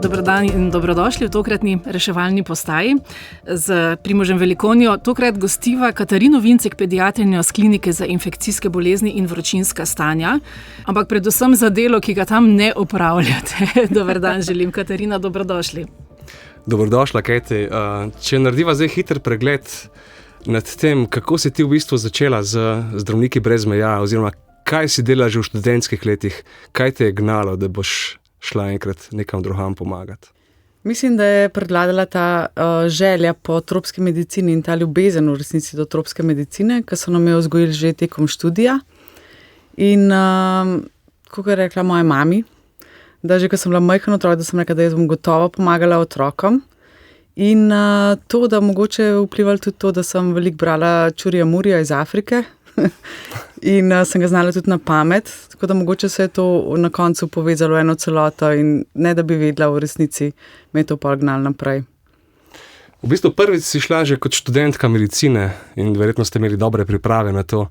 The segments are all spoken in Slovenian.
Dober dan in dobrodošli v tokratni reševalni postaji z Primožem Velikonjo. Tokrat gostiva Katarino Vincek, pediatrinjo z Klinike za infekcijske bolezni in vročinska stanja, ampak predvsem za delo, ki ga tam ne opravljate. Dober dan želim, Katarina, dobrodošli. Dobrodošla, Keti. Če narediva zdaj hiter pregled nad tem, kako si ti v bistvu začela z Zdravniki brez meja, oziroma kaj si delala že v študentskih letih, kaj te je gnalo, da boš šla enkrat nekam drugam pomagati? Mislim, da je prevladala ta želja po tropski medicini in ta ljubezen v resnici do tropske medicine, ki so nam jo vzgojili že tekom študija. In kot je rekla moja mami, da že ko sem bila majhen otrok, da sem rekla, da jaz bom gotovo pomagala otrokom. In to, da mogoče je vplivalo tudi to, da sem veliko brala Čurija Murija iz Afrike in sem ga znala tudi na pamet, tako da mogoče se je to na koncu povezalo v eno celoto in ne da bi vedela v resnici, me je to pa gnalo naprej. V bistvu prvič si šla že kot študentka medicine in verjetno ste imeli dobre priprave na to,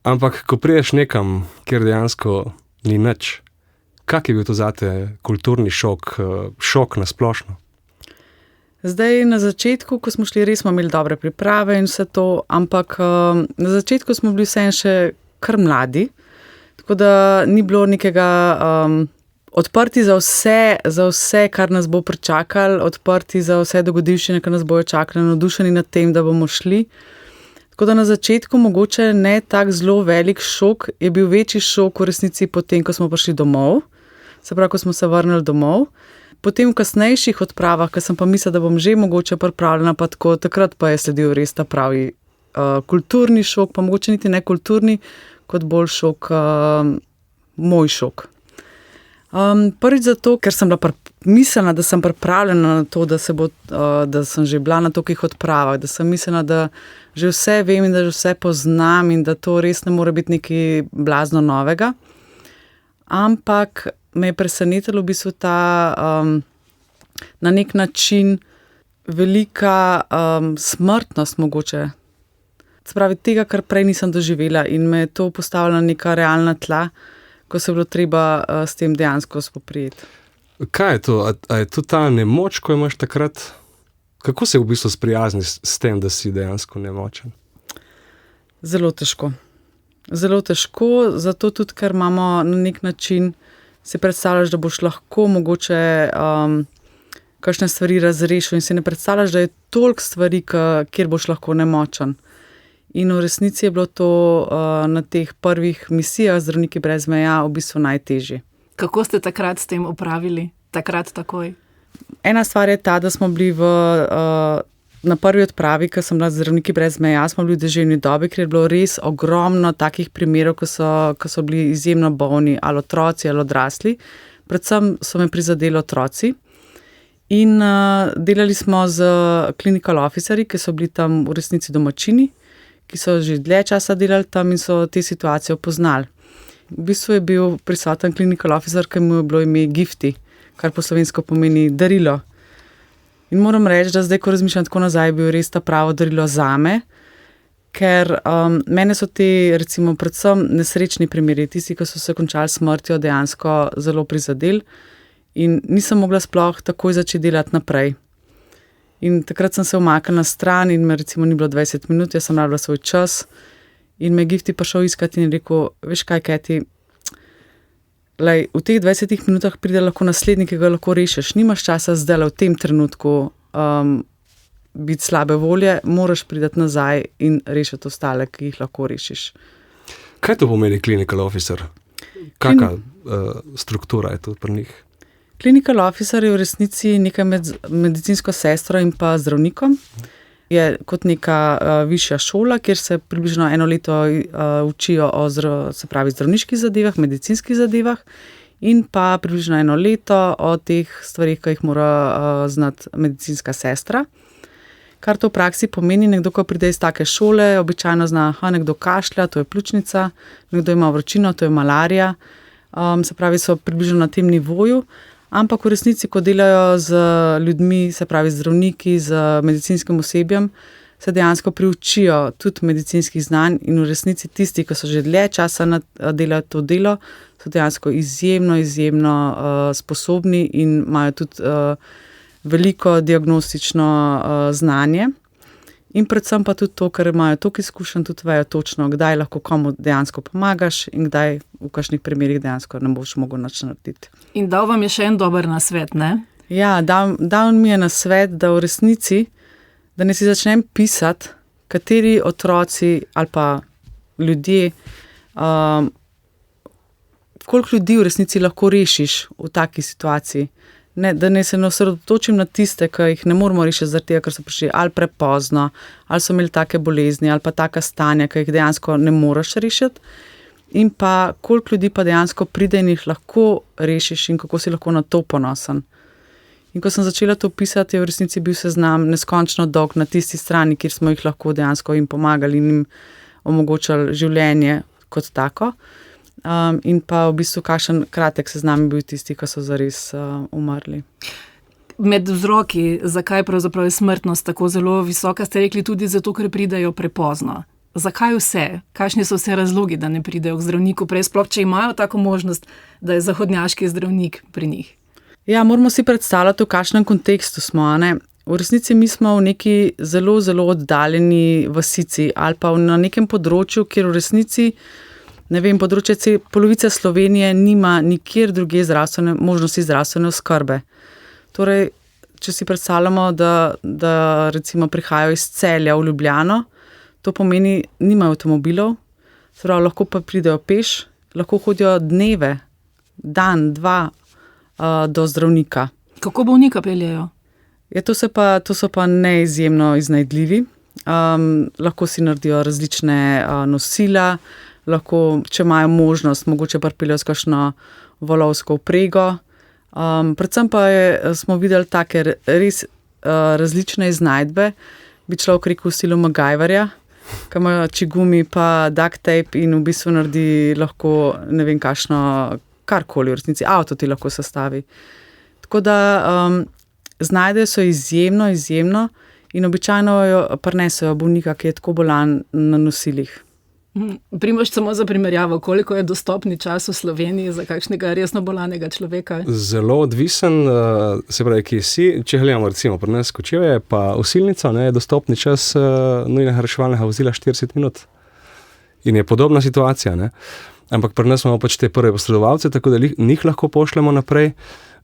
ampak ko priješ nekam, kjer dejansko ni nič, kak je bil to zate kulturni šok na splošno? Zdaj, na začetku, ko smo šli, res smo imeli dobre priprave in vse to, ampak na začetku smo bili vseeno še kar mladi, tako da ni bilo nekega odprti za vse, kar nas bo pričakalo, odprti za vse dogodivščine, ki nas bojo čakali, navdušeni nad tem, da bomo šli. Tako da na začetku mogoče ne tak zelo velik šok, je bil večji šok v resnici potem, ko smo prišli domov, se pravi, ko smo se vrnili domov. Potem v kasnejših odpravah, ko sem pa mislila, da bom že mogoče pripravljena, pa tako, takrat pa je sledil res ta pravi kulturni šok, pa mogoče niti ne kulturni, kot bolj šok, moj šok. Prvič zato, ker sem bila mislila, da sem pripravljena na to, da sem že bila na tolikih odpravah, da sem mislila, da že vse vem in da že vse poznam in da to res ne more biti nekaj blazno novega. Ampak me je presenetilo v bistvu ta na nek način velika smrtnost mogoče. Se pravi, tega, kar prej nisem doživela in me je to postavilo na neka realna tla, ko se je bilo treba s tem dejansko spoprijeti. Kaj je to? A je to ta nemoč, ko imaš takrat? Kako se v bistvu sprijazniti s tem, da si dejansko nemočen? Zelo težko. Zelo težko, zato tudi, ker imamo na nek način, si predstavljaš, da boš lahko mogoče kakšne stvari razrešil in si ne predstavljaš, da je toliko stvari, kjer boš lahko nemočen. In v resnici je bilo to na teh prvih misijah Zdravniki brez meja v bistvu najtežje. Kako ste takrat s tem opravili? Takrat takoj? Ena stvar je ta, da smo bili na prvi odpravi, ko sem bila Zdravniki brez meja, smo bili v deževni dobi, ker je bilo res ogromno takih primerov, ko so bili izjemno bolni, ali otroci, ali odrasli. Predvsem so me prizadeli otroci. In delali smo z clinical officerji, ki so bili tam v resnici domačini, ki so že dlje časa delali tam in so te situacije poznali. V bistvu je bil prisoten clinical officer, ki mu je bilo ime Gifti, kar po slovensko pomeni darilo. In moram reči, da zdaj, ko razmišljam tako nazaj, je bil res ta pravo darilo zame, ker mene so te, recimo, predvsem nesrečni primeri, tisti, ki so se končali smrtjo, dejansko zelo prizadeli in nisem mogla sploh takoj začeti delati naprej. In takrat sem se umaknila na stran in me recimo ni bilo 20 minut, jaz sem rabila svoj čas in me je Gifti prišel iskati in rekel, veš kaj, Keti, lej, v teh 20 minutah pride lahko naslednji, ki ga lahko rešiš. Nimaš časa zdaj v tem trenutku biti slabe volje, moraš priti nazaj in rešiti ostale, ki jih lahko rešiš. Kaj to pomeni clinical officer? Kakšna struktura je to pri njih? Clinical officer je v resnici nekaj med medicinsko sestro in pa zdravnikom. Je kot neka višja šola, kjer se približno 1 leto učijo o zdravniških zadevah, medicinskih zadevah in pa približno 1 leto o teh stvarih, ki jih mora znati medicinska sestra. Kar to v praksi pomeni, nekdo, ko pride iz take šole, običajno zna, nekdo kašlja, to je pljučnica, nekdo ima vročino, to je malarija, se pravi, so približno na tem nivoju. Ampak v resnici, ko delajo z ljudmi, se pravi zdravniki, z medicinskim osebjem, se dejansko priučijo tudi medicinskih znanj in v resnici tisti, ki so že dlje časa delajo to delo, so dejansko izjemno sposobni in imajo tudi veliko diagnostično znanje. In predvsem pa tudi to, ker imajo toliko izkušenj, tudi vejo točno, kdaj lahko komu dejansko pomagaš in kdaj v kakšnih primerih dejansko ne boš mogel nič narediti. In dal vam je še en dober nasvet, ne? Ja, dal mi je nasvet, da v resnici, da ne si začnem pisati, kateri otroci ali pa ljudje, koliko ljudi v resnici lahko rešiš v taki situaciji. Ne, da ne se osredotočim na tiste, ki jih ne moramo rešiti zaradi tega, ker so prišli ali prepozno, ali so imeli take bolezni, ali pa taka stanja, ki jih dejansko ne moreš rešiti. In pa koliko ljudi pa dejansko pride in jih lahko rešiš in kako si lahko na to ponosen. In ko sem začela to pisati, je v resnici bil seznam neskončno dolg na tisti strani, kjer smo jih lahko dejansko jim pomagali in jim omogočali življenje kot tako. In pa v bistvu kakšen kratek seznam je bil tisti, ki so zares umrli. Med vzroki, zakaj pravzaprav je smrtnost tako zelo visoka, ste rekli tudi zato, ker pridejo prepozno. Zakaj vse? Kakšni so vse razlogi, da ne pridejo k zdravniku prej, sploh če imajo tako možnost, da je zahodnjaški zdravnik pri njih? Ja, moramo si predstavljati, v kakšnem kontekstu smo, ne? V resnici mi smo v neki zelo oddaljeni vasici ali pa na nekem področju, kjer v resnici ne vem, področje polovice Slovenije nima nikjer druge možnosti zdravstvene oskrbe. Torej, če si predstavljamo, da recimo prihajajo iz Celja v Ljubljano, to pomeni, nimajo avtomobilov, se pravi, lahko pa pridejo peš, lahko hodijo dneve, dan, dva do zdravnika. Kako bolnika peljejo? Ja, to so pa neizjemno iznajdljivi. Lahko si naredijo različne nosila, lahko, če imajo možnost, mogoče pripeljejo s kakšno volovsko vprego. Predvsem pa smo videli take res različne iznajdbe, bi človek rekel v stilu MacGyverja, ki ima čigumi pa duct tape in v bistvu naredi lahko ne vem kakšno, karkoli v resnici, avto ti lahko sestavi. Tako da znajdejo so izjemno in običajno jo prinesejo bolnika, ki je tako bolan na nosilih. Primož, samo za primerjavo, koliko je dostopni čas v Sloveniji za kakšnega resno bolanega človeka? Zelo odvisen, se pravi, kje si. Če gledamo recimo pri nas Kočevje, pa Osilnica, je dostopni čas nujnega reševalnega vozila 40 minut. In je podobna situacija, ne? Ampak pri nas imamo pač te prve posredovalce, tako da njih lahko pošljemo naprej,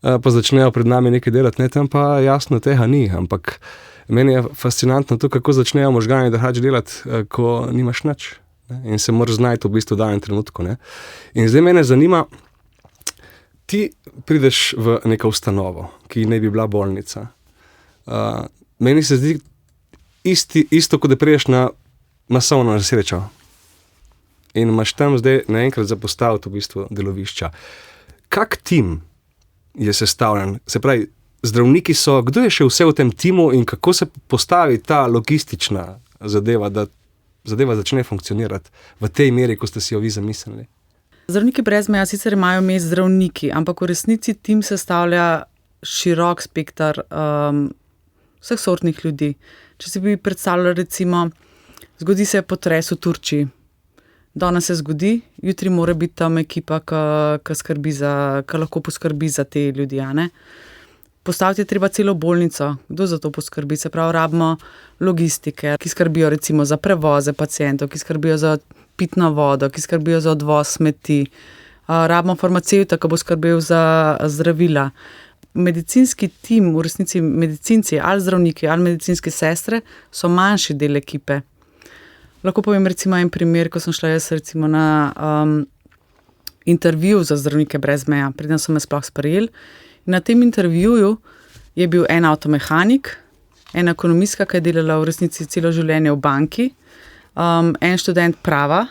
pa začnejo pred nami nekaj delati, tam pa jasno tega ni, ampak meni je fascinantno to, kako začnejo možgani drugače delati, ko nimaš nič. In se moraš znajti v bistvu v danem trenutku. Ne? In zdaj mene zanima, ti prideš v neko ustanovo, ki ne bi bila bolnica. Meni se zdi isto, kot da prideš na masovno nesrečo. In imaš tam zdaj naenkrat zapostaviti v bistvu delovišča. Kak tim je sestavljen? Se pravi, zdravniki so, kdo je še vse v tem timu in kako se postavi ta logistična zadeva, da zadeva začne funkcionirati v tej meri, ko ste si jo vi zamislili? Zdravniki brez meja sicer imajo ime zdravniki, ampak v resnici tim sestavlja širok spektar vseh sortnih ljudi. Če si bi predstavljali, recimo, zgodi se potres v Turčiji. Danes se zgodi, jutri mora biti tam ekipa, ki lahko poskrbi za te ljudi, ne? Postaviti je treba celo bolnico, kdo za to poskrbi, se pravi, rabimo logistike, ki skrbijo recimo za prevoze pacientov, ki skrbijo za pitno vodo, ki skrbijo za odvoz smeti, rabimo farmacevta, ki bo skrbel za zdravila. Medicinski tim, v resnici medicinci ali zdravniki ali medicinske sestre so manjši del ekipe. Lahko povem recimo en primer, ko sem šla jaz recimo na intervju za zdravnike brez meja, preden so me sploh sprejeli. Na tem intervjuju je bil en avtomehanik, ena ekonomistka, ki je delala v resnici celo življenje v banki, en študent prava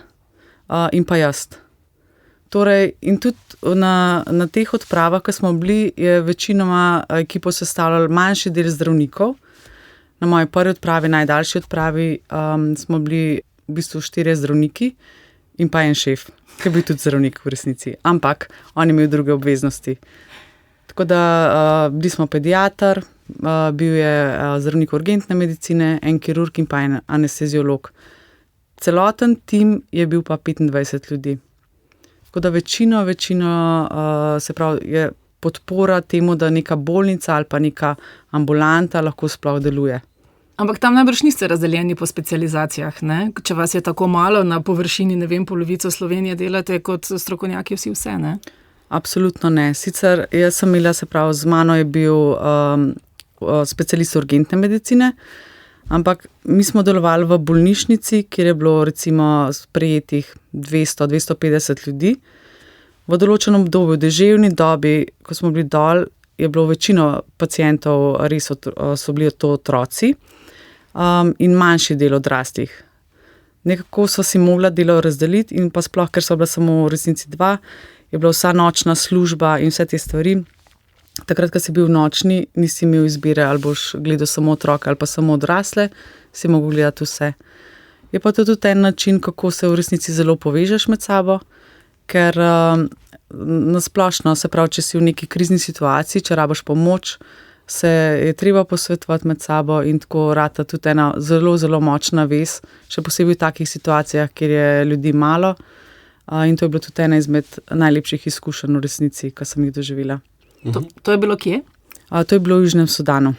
in pa jaz. Torej, in tudi na teh odpravah, ki smo bili, je večinoma ekipo sestavljal manjši del zdravnikov. Na moji prvi odpravi, najdaljši odpravi, smo bili v bistvu 4 zdravniki in pa en šef, ki je bil tudi zdravnik v resnici. Ampak on je imel druge obveznosti. Tako da bili smo pediater, bil je zdravnik urgentne medicine, en kirurg in pa en anesteziolog. Celoten tim je bil pa 25 ljudi. Tako da večino se pravi, je podpora temu, da neka bolnica ali pa neka ambulanta lahko sploh deluje. Ampak tam najbrž niste razdeljeni po specializacijah, ne? Če vas je tako malo na površini, ne vem, polovico Slovenije delate kot strokovnjaki vsi vse, ne? Absolutno ne. Sicer jaz sem imela, se pravi, z mano je bil specialist urgentne medicine, ampak mi smo delovali v bolnišnici, kjer je bilo recimo sprejetih 200-250 ljudi. V določenem obdobju, v deževni dobi, ko smo bili dol, je bilo večino pacientov, res so bili to otroci in manjši del odraslih. Nekako so si mogla delo razdeliti in pa sploh, ker so bila samo v resnici 2, je bila vsa nočna služba in vse te stvari. Takrat, ko si bil nočni, nisi imel izbire, ali boš gledal samo otroke ali pa samo odrasle, si mogel gledati vse. Je pa to tudi en način, kako se v resnici zelo povežeš med sabo, ker nasplošno, se pravi, če si v neki krizni situaciji, če rabiš pomoč, se je treba posvetovati med sabo in tako rata tudi ena zelo, zelo močna vez, še posebej v takih situacijah, kjer je ljudi malo. In to je bilo tudi ena izmed najlepših izkušenj v resnici, ki sem jih doživela. To je bilo kje? To je bilo v Južnem Sudanu.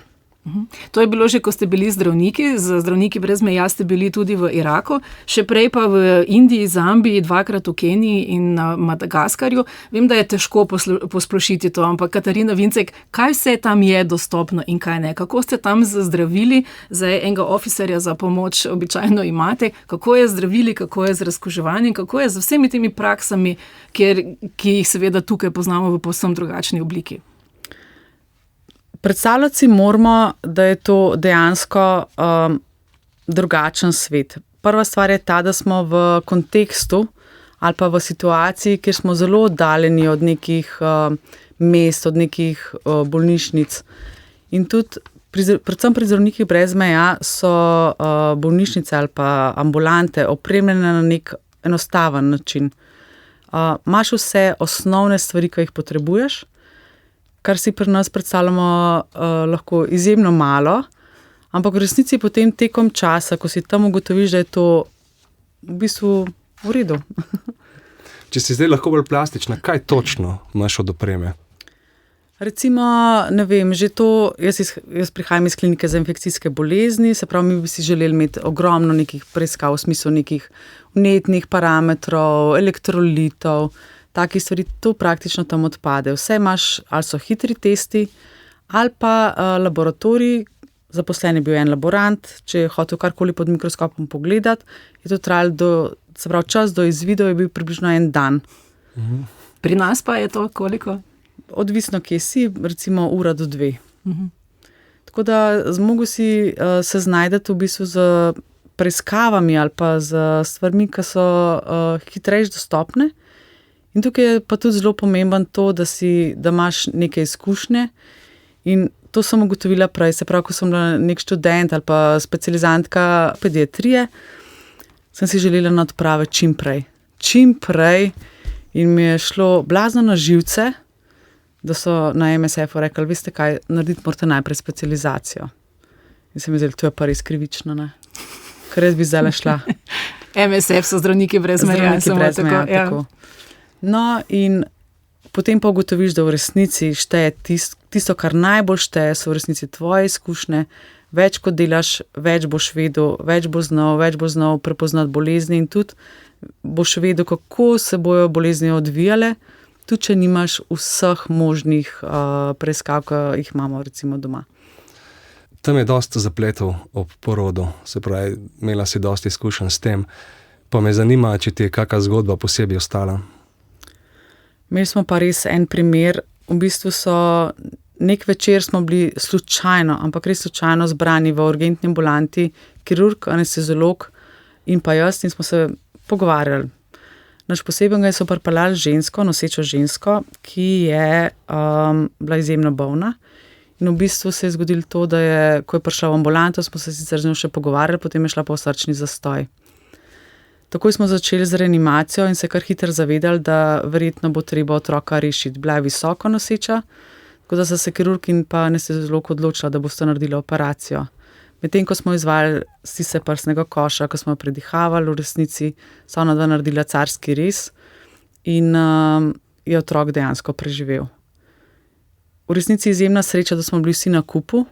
To je bilo že, ko ste bili zdravniki, z Zdravniki brez meja ste bili tudi v Iraku, še prej pa v Indiji, Zambiji, 2-krat v Keniji in na Madagaskarju. Vem, da je težko posplošiti to, ampak Katarina Vincek, kaj vse tam je dostopno in kaj ne? Kako ste tam zdravili? Zdaj enega oficerja za pomoč običajno imate. Kako je zdravili, kako je z razkuževanjem, kako je z vsemi temi praksami, ki jih seveda tukaj poznamo v povsem drugačni obliki? Predstavljati si moramo, da je to dejansko drugačen svet. Prva stvar je ta, da smo v kontekstu ali pa v situaciji, kjer smo zelo oddaljeni od nekih mest, od nekih bolnišnic. In tudi, predvsem pri Zdravnikih brez meja, so bolnišnice ali pa ambulante opremljene na nek enostaven način. Imaš vse osnovne stvari, ki jih potrebuješ, kar si pri nas predstavljamo lahko izjemno malo, ampak v resnici potem tekom časa, ko si tam ugotoviš, da je to v bistvu v redu. Če si zdaj lahko bolj plastična, kaj točno imaš od opreme? Recimo, ne vem, že to, jaz prihajam iz klinike za infekcijske bolezni, se pravi, mi bi si želeli imeti ogromno nekih preiskav v smislu nekih vnetnih parametrov, elektrolitov, takih stvari, to praktično tam odpade. Vse imaš, ali so hitri testi, ali pa laboratorij, zaposlen je bil en laborant, če je hotel karkoli pod mikroskopom pogledati, je to trajalo se pravi, čas do izvidov je bil približno en dan. Pri nas pa je to koliko? Odvisno, kje si, recimo 1 do 2. Tako da zmogel si se znajdeti v bistvu z preiskavami ali pa z stvarmi, ki so hitrejš dostopne. In tukaj je pa tudi zelo pomemben to, da imaš neke izkušnje in to sem ugotovila prej, se pravi, ko sem bila nek študent ali pa specializantka pediatrije, sem si želela na odprave čim prej in mi je šlo blazno na živce, da so na MSF-u rekli, veste kaj, narediti morate najprej specializacijo. In se mi zdelo, to je pa res krivično, ne? Ker jaz bi zdaj šla. MSF so Zdravniki brez meja. Tako. No, in potem pa ugotoviš, da v resnici šteje tisto, kar najbolj šteje, so v resnici tvoje izkušnje. Več kot delaš, več boš vedel, več boš znal prepoznati bolezni in tudi boš vedel, kako se bojo bolezni odvijale, tudi če nimaš vseh možnih preiskav, ki jih imamo recimo doma. Tam je dosti zapletov ob porodu, se pravi, imela si dosti izkušenj s tem, pa me zanima, če ti je kakšna zgodba posebej ostala. Imeli smo pa res en primer, v bistvu nek večer smo bili slučajno, ampak res slučajno zbrani v urgentni ambulanti, kirurg, anesteziolog in pa jaz in smo se pogovarjali. Naš posebej so pripeljali žensko, nosečo žensko, ki je bila izjemno bolna. In v bistvu se je zgodilo to, da ko je prišla v ambulanto, smo se sicer z njo še pogovarjali, potem je šla pa v srčni zastoj. Takoj smo začeli z reanimacijo in se kar hitro zavedali, da verjetno bo treba otroka rešiti. Bila je visoko noseča, Tako da so se kirurg in pa anesteziolog odločila, da boste naredili operacijo. Medtem ko smo izvajali stise prsnega koša, ko smo predihavali, v resnici so ona dva naredila carski rez in je otrok dejansko preživel. V resnici izjemna sreča, da smo bili vsi na kupu,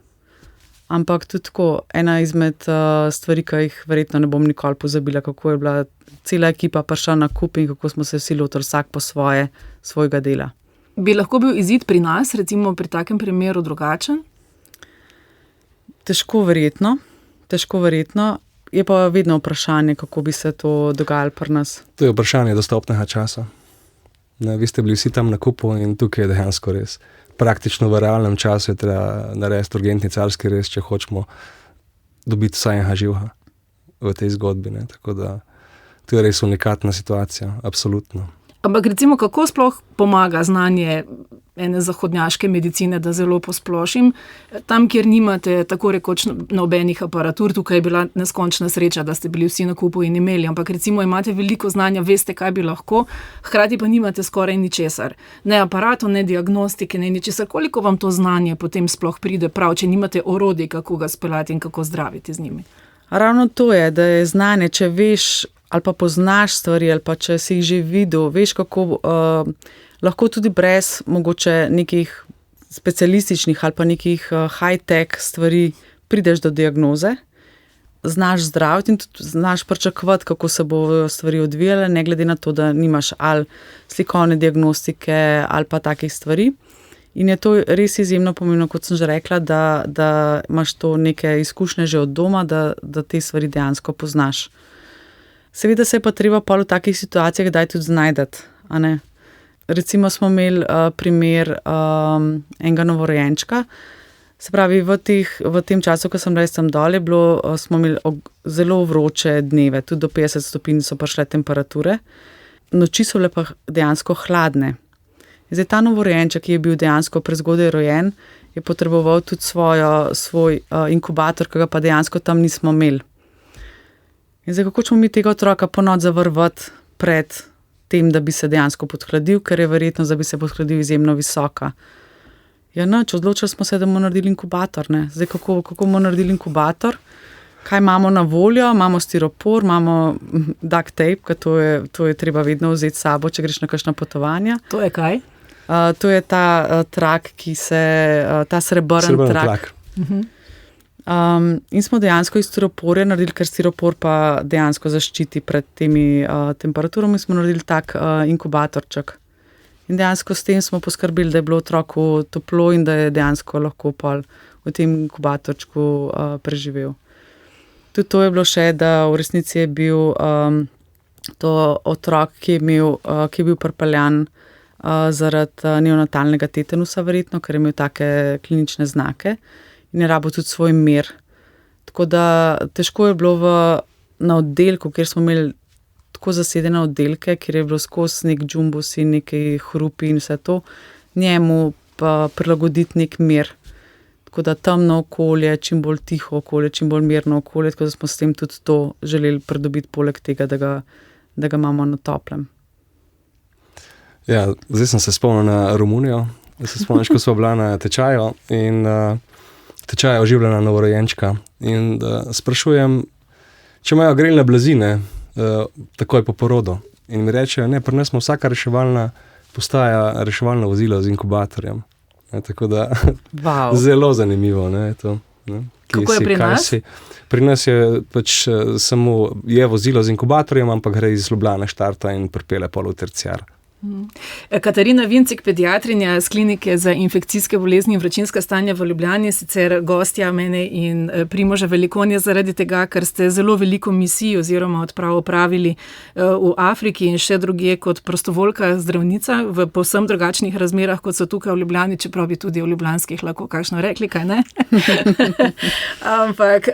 ampak tudi tako ena izmed stvari, ki jih verjetno ne bom nikoli pozabila, kako je bila cela ekipa prišla na kup in kako smo se vsi lotili vsak po svojega dela. Bi lahko bil izid pri nas, recimo pri takem primeru, drugačen? Težko verjetno. Je pa vedno vprašanje, kako bi se to dogajalo pri nas. To je vprašanje dostopnega časa. Ne, vi ste bili vsi tam na kupu in tukaj je dejansko res. Praktično v realnem času je treba narediti urgentni carski rez, če hočemo dobiti vsaj enega živega v tej zgodbi. Ne. Tako da to je res unikatna situacija, absolutno. Ampak recimo, kako sploh pomaga znanje ene zahodnjaške medicine, da zelo posplošim, tam, kjer nimate tako rekoč nobenih aparatur, tukaj je bila neskončna sreča, da ste bili vsi na kupu in imeli, ampak recimo imate veliko znanja, veste, kaj bi lahko, hkrati pa nimate skoraj ničesar. Ne aparatov, ne diagnostike, ne ničesar. Koliko vam to znanje potem sploh pride prav, če nimate orodij, kako ga speljati in kako zdraviti z njimi? Ravno to je, da je znanje, če veš ali pa poznaš stvari, ali pa če si jih že videl, veš, kako lahko tudi brez mogoče nekih specialističnih ali pa nekih high-tech stvari prideš do diagnoze, znaš zdraviti in tudi znaš pričakovati, kako se bo stvari odvijale, ne glede na to, da nimaš ali slikovne diagnostike ali pa takih stvari. In je to res izjemno pomembno, kot sem že rekla, da imaš to neke izkušnje že od doma, da te stvari dejansko poznaš. Seveda se je pa treba v takih situacijah kdaj tudi znajdeti, a ne. Recimo smo imeli primer enega novorojenčka, se pravi v tem času, ko sem res tam dol, smo imeli zelo vroče dneve, tudi do 50 stopinj so prišle temperature, noči so bile pa dejansko hladne. Zdaj ta novorojenček, ki je bil dejansko prezgodaj rojen, je potreboval tudi svoj inkubator, ki ga pa dejansko tam nismo imeli. In zdaj, kako ćemo mi tega otroka ponovno zavrvati pred tem, da bi se dejansko podhladil, ker je verjetnost, da bi se podhladil izjemno visoka. Ja, nič, odločili smo se, da bomo naredili inkubator. Ne? Zdaj, kako bomo naredili inkubator? Kaj imamo na voljo? Imamo stiropor, imamo duct tape, ker to je treba vedno vzeti s sabo, če greš na kakšna potovanja. To je kaj? To je ta trak, ta srebrn trak. In smo dejansko iz stiroporja naredili, ker stiropor pa dejansko zaščiti pred temi temperaturami, smo naredili tak inkubatorček. In dejansko s tem smo poskrbeli, da je bilo otroku toplo in da je dejansko lahko pol v tem inkubatorčku preživel. Tudi to je bilo še, da v resnici je bil to otrok, ki je bil pripeljan zaradi neonatalnega tetanusa verjetno, ker je imel take klinične znake. In je rabo tudi svoj mir. Tako da težko je bilo na oddelku, kjer smo imeli tako zasedene oddelke, kjer je bilo skozi nek džumbus in nekaj hrupi in vse to, njemu pa prilagoditi nek mir. Tako da temno okolje, čim bolj tiho okolje, čim bolj mirno okolje, tako da smo s tem tudi to želeli pridobiti, poleg tega, da ga imamo na toplem. Ja, zdaj sem se spomnil na Romunijo. Se spomniš, ko smo bila na tečaju in tečaja oživljena novorojenčka in sprašujem, če imajo grelne blazine takoj po porodu. In mi rečejo, ne, pri nas smo vsaka reševalna postaja reševalno vozilo z inkubatorjem. Tako da zelo zanimivo. Ne, to, ne. Kako je pri nas? Pri nas je pač samo vozilo z inkubatorjem, ampak gre iz Ljubljane štarta in pripelje pol v terciar. Katarina Vincek, pediatrinja z klinike za infekcijske bolezni in vročinska stanja v Ljubljani, sicer gostja mene in Primoža Velikonja zaradi tega, ker ste zelo veliko misij oziroma odprav opravili v Afriki in še drugje kot prostovoljka zdravnica v povsem drugačnih razmerah, kot so tukaj v Ljubljani, čeprav bi tudi v ljubljanskih lahko kakšno rekli, kaj ne? Ampak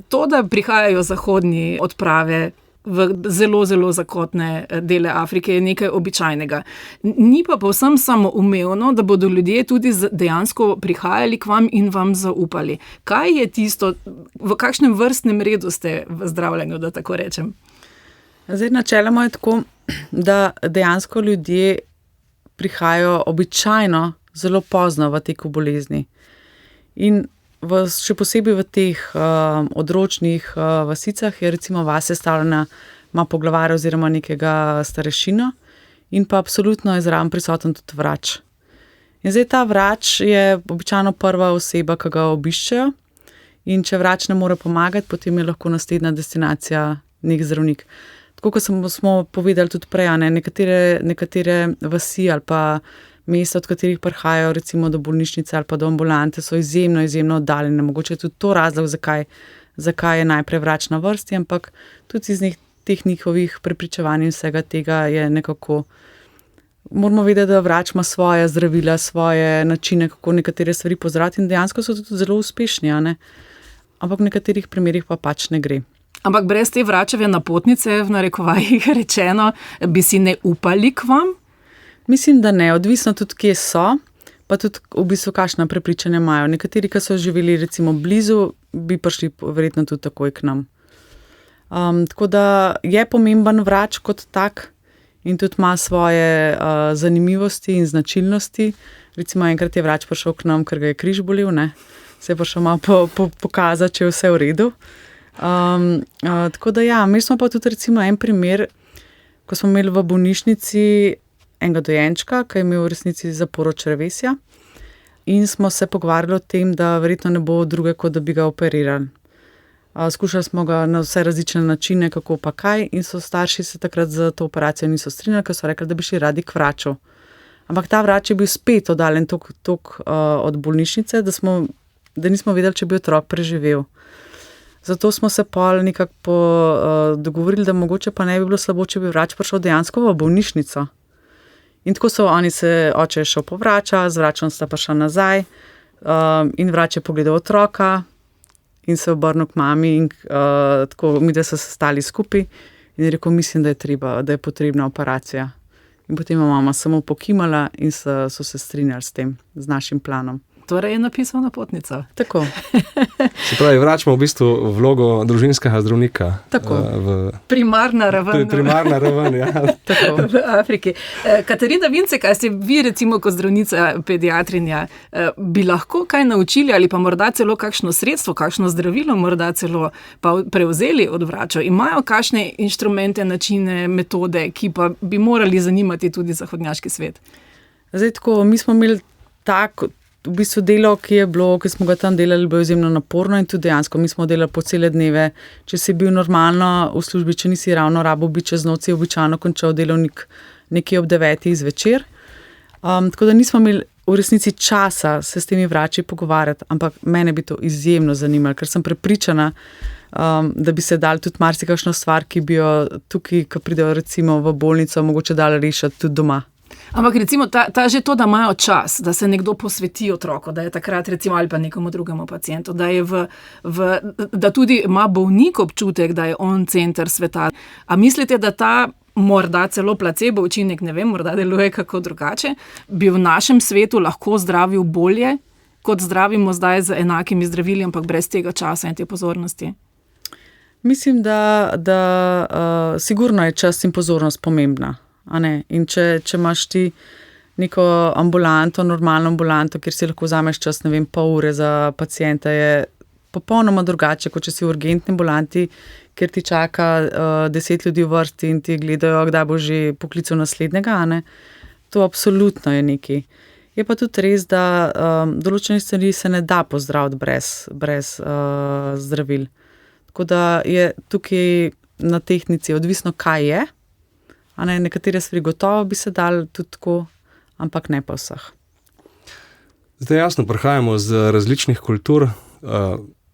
to, da prihajajo zahodni odprave v zelo, zelo zakotne dele Afrike, je nekaj običajnega. Ni pa povsem samoumevno, da bodo ljudje tudi dejansko prihajali k vam in vam zaupali. Kaj je tisto, v kakšnem vrstnem redu ste v zdravljenju, da tako rečem? Zdaj, načeloma je tako, da dejansko ljudje prihajajo običajno zelo pozno v teku bolezni. In še posebej v teh odročnih vasicah je recimo vas sestavljena, ima poglavarja oziroma nekega starešino in pa absolutno je zraven prisoten tudi vrač. In zdaj ta vrač je običajno prva oseba, ki ga obiščejo, in če vrač ne more pomagati, potem je lahko naslednja destinacija nek zdravnik. Tako kot smo povedali tudi prej, nekatere vasi ali pa mesta, od katerih prihajajo recimo do bolnišnice ali pa do ambulante, so izjemno oddaljene. Mogoče je tudi to razlog, zakaj je najprej vrač na vrsti, ampak tudi iz teh njihovih prepričevanj in vsega tega je nekako. Moramo vedeti, da vrač ima svoje zdravila, svoje načine, kako nekatere stvari pozdraviti in dejansko so tudi zelo uspešni, ampak v nekaterih primerih pa pač ne gre. Ampak brez te vračeve napotnice, v narekovajih rečeno, bi si ne upali k vam? Mislim, da ne, odvisno tudi, kje so, pa tudi v bistvu kakšna prepričanja imajo. Nekateri, ki so živeli recimo blizu, bi prišli verjetno tudi takoj k nam. Tako da je pomemben vrač kot tak in tudi ima svoje zanimivosti in značilnosti. Recimo enkrat je vrač prišel k nam, ker ga je križ bolel, se je prišel malo pokazati, če je vse v redu. Tako da ja, imeli smo pa tudi recimo en primer, ko smo imeli v bolnišnici enega dojenčka, ki je imel v resnici zaporo črevesja in smo se pogovarjali o tem, da verjetno ne bo druge, kot da bi ga operirali. Skušali smo ga na vse različne načine, kako pa kaj, in so starši se takrat za to operacijo niso strinjali, ker so rekli, da bi šli radi k vraču. Ampak ta vrač je bil spet oddaljen toliko od bolnišnice, da nismo vedeli, če bi otrok preživel. Zato smo se pol nekako dogovorili, da mogoče pa ne bi bilo slabo, če bi vrač prišel dejansko v bolnišnico. In tako so oče je šel po vrača, z vračom sta prišla nazaj in vrač je pogledal otroka in se obrnil k mami in tako mi, da so se stali skupaj in je rekel, mislim, da je potrebna operacija. In potem je mama samo pokimala in so se strinjali s tem, z našim planom. Torej je napisal napotnico. Tako. Se pravi, vračamo v bistvu vlogo družinskega zdravnika. Tako. Primarna raven. Primarna raven, ja. Tako. V Afriki. Katarina Vincek, a ste vi recimo kot zdravnica pediatrinja, bi lahko kaj naučili ali pa morda celo kakšno sredstvo, kakšno zdravilo morda celo pa prevzeli od vračev? Imajo kakšne inštrumente, načine, metode, ki pa bi morali zanimati tudi zahodnjaški svet? Zdaj tako, mi smo imeli v bistvu delo, ki smo ga tam delali, bilo izjemno naporno in tudi dejansko mi smo delali po cele dneve. Če si bil normalno v službi, če nisi ravno rabo biti čez noč, je običajno končal delovnik nekje ob 9 zvečer. Tako da nismo imeli v resnici časa se s temi vrači pogovarjati, ampak mene bi to izjemno zanimalo, ker sem prepričana, da bi se dali tudi marsikakšno stvar, ki bi jo tukaj, ko pridejo recimo v bolnico, mogoče dali rešiti tudi doma. Ampak recimo ta že to, da imajo čas, da se nekdo posveti otroku, da je takrat recimo ali pa nekomu drugemu pacientu, da je da tudi ima bolnik občutek, da je on center sveta. A mislite, da ta morda celo placebo učinek, ne vem, morda deluje kako drugače, bi v našem svetu lahko zdravil bolje, kot zdravimo zdaj z enakimi zdravili, ampak brez tega časa in te pozornosti? Mislim, da sigurno je čas in pozornost pomembna. In če imaš ti neko ambulanto, normalno ambulanto, kjer si lahko vzameš čas, ne vem, pol ure za pacienta, je popolnoma drugače, kot če si v urgentni ambulanti, kjer ti čaka 10 ljudi v vrsti in ti gledajo, kdaj bo že poklical naslednjega. To absolutno je nekaj. Je pa tudi res, da določene stvari se ne da pozdraviti brez zdravil. Tako da je tukaj na tehtnici odvisno, kaj je. Nekatere stvari gotovo bi se dali tudi tako, ampak ne pa vseh. Zdaj jasno, prihajamo z različnih kultur,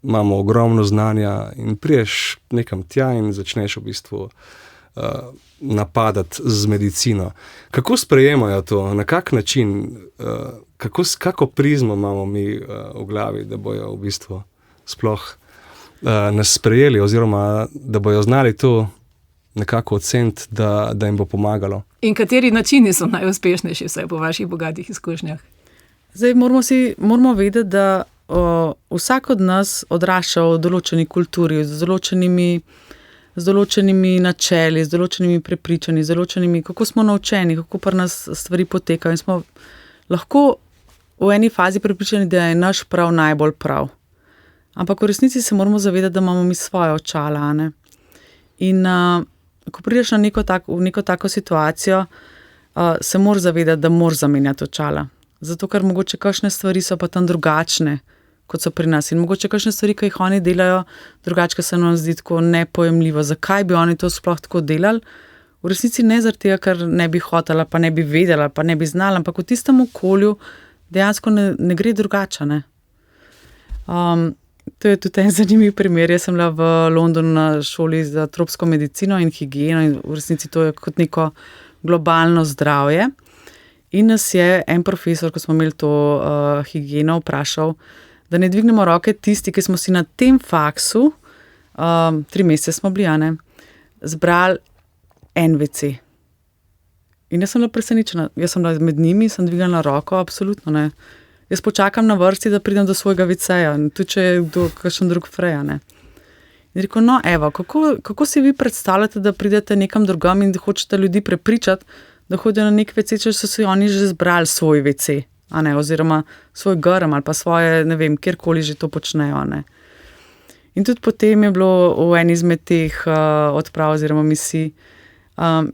imamo ogromno znanja in priješ nekam tja in začneš v bistvu napadati z medicino. Kako sprejemajo to? Na kak način? Kako prizmo imamo mi v glavi, da bojo v bistvu sploh nas sprejeli oziroma da bojo znali to nekako oceniti, da jim bo pomagalo. In kateri načini so najuspešnejši, vsaj po vaših bogatih izkušnjah? Zdaj moramo vedeti, da vsak od nas odrašča v določeni kulturi, z določenimi načeli, z določenimi prepričanji, z določenimi, kako smo naučeni, kako pri nas stvari potekajo. In smo lahko v eni fazi prepričani, da je naš prav najbolj prav. Ampak v resnici se moramo zavedati, da imamo mi svoje očala. A ne? In ko prideš v neko tako situacijo, se moraš zavedati, da moraš zamenjati očala. Zato, ker mogoče kakšne stvari so pa tam drugačne, kot so pri nas. In mogoče kakšne stvari, ki jih oni delajo, drugače se nam zdi tako nepojemljivo. Zakaj bi oni to sploh tako delali? V resnici ne zaradi tega, ker ne bi hotela, pa ne bi vedela, pa ne bi znala, ampak v tistem okolju dejansko ne gre drugače. Ne? To je tudi en zanimiv primer. Jaz sem bila v Londonu na šoli za tropsko medicino in higieno in v resnici to je kot neko globalno zdravje. In nas je en profesor, ko smo imeli to higieno, vprašal, da ne dvignemo roke tisti, ki smo si na tem faksu, 3 mesece smo bili, zbrali en WC. In jaz sem bila presenečena. Jaz sem bila med njimi, sem dvignila roko, absolutno ne. Jaz počakam na vrsti, da pridem do svojega WC-ja, tudi če je kdo kakšen drug freja, ne. In rekel, no evo, kako si vi predstavljate, da pridete nekam drugam in da hočete ljudi prepričati, da hodijo na nek WC, če so si oni že zbrali svoj WC, a ne, oziroma svoj grm ali pa svoje, ne vem, kjerkoli že to počnejo, a ne. In tudi potem je bilo v eni izmed teh odprav oziroma misij,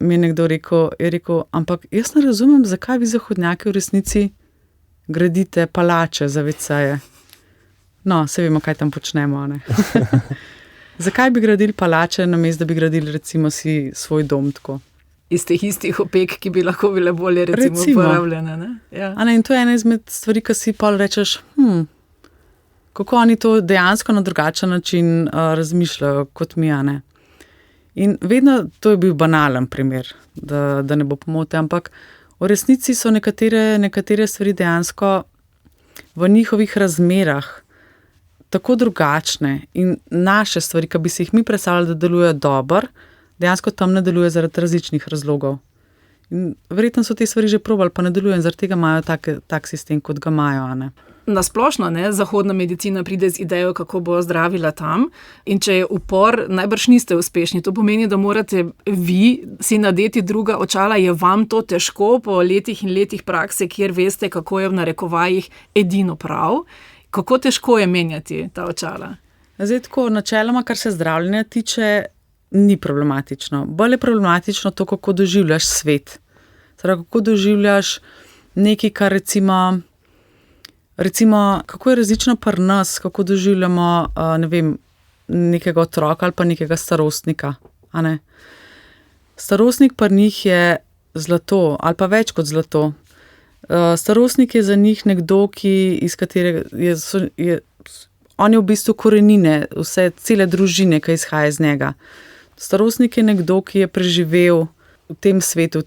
mi je nekdo rekel, ampak jaz ne razumem, zakaj vi zahodnjaki v resnici gradite palače za WC-je. No, se vemo, kaj tam počnemo, a ne. Zakaj bi gradili palače, namesto da bi gradili recimo si svoj dom tako? Iz teh istih opek, ki bi lahko bile bolje recimo uporabljene. Ne? Ja. In to je ena izmed stvari, ki si pol rečeš, kako oni to dejansko na drugačen način razmišljajo kot mi, a ne. In vedno, to je bil banalen primer, da ne bo pomote, ampak v resnici so nekatere stvari dejansko v njihovih razmerah tako drugačne in naše stvari, ki bi si jih mi predstavljali, da delujejo dobro, dejansko tam ne deluje zaradi različnih razlogov. In verjetno so te stvari že probali, pa ne delujejo in zaradi tega imajo tak sistem, kot ga imajo, a ne. Na splošno, zahodna medicina pride z idejo, kako bo zdravila tam, in če je upor, najbrž niste uspešni. To pomeni, da morate vi si nadeti druga očala. Je vam to težko po letih in letih prakse, kjer veste, kako je v narekovajih edino prav? Kako težko je menjati ta očala? Zdaj tako, načeloma, kar se zdravljenja tiče, ni problematično. Bolj je problematično to, kako doživljaš svet. Torej, kako doživljaš nekaj, kar recimo, kako je različno pri nas, kako doživljamo, ne vem, nekega otroka ali pa nekega starostnika, a ne. Starostnik pri njih je zlato ali pa več kot zlato. Starostnik je za njih nekdo, iz katerega on je v bistvu korenine, cele družine, ki izhaja iz njega. Starostnik je nekdo, ki je preživel v tem svetu,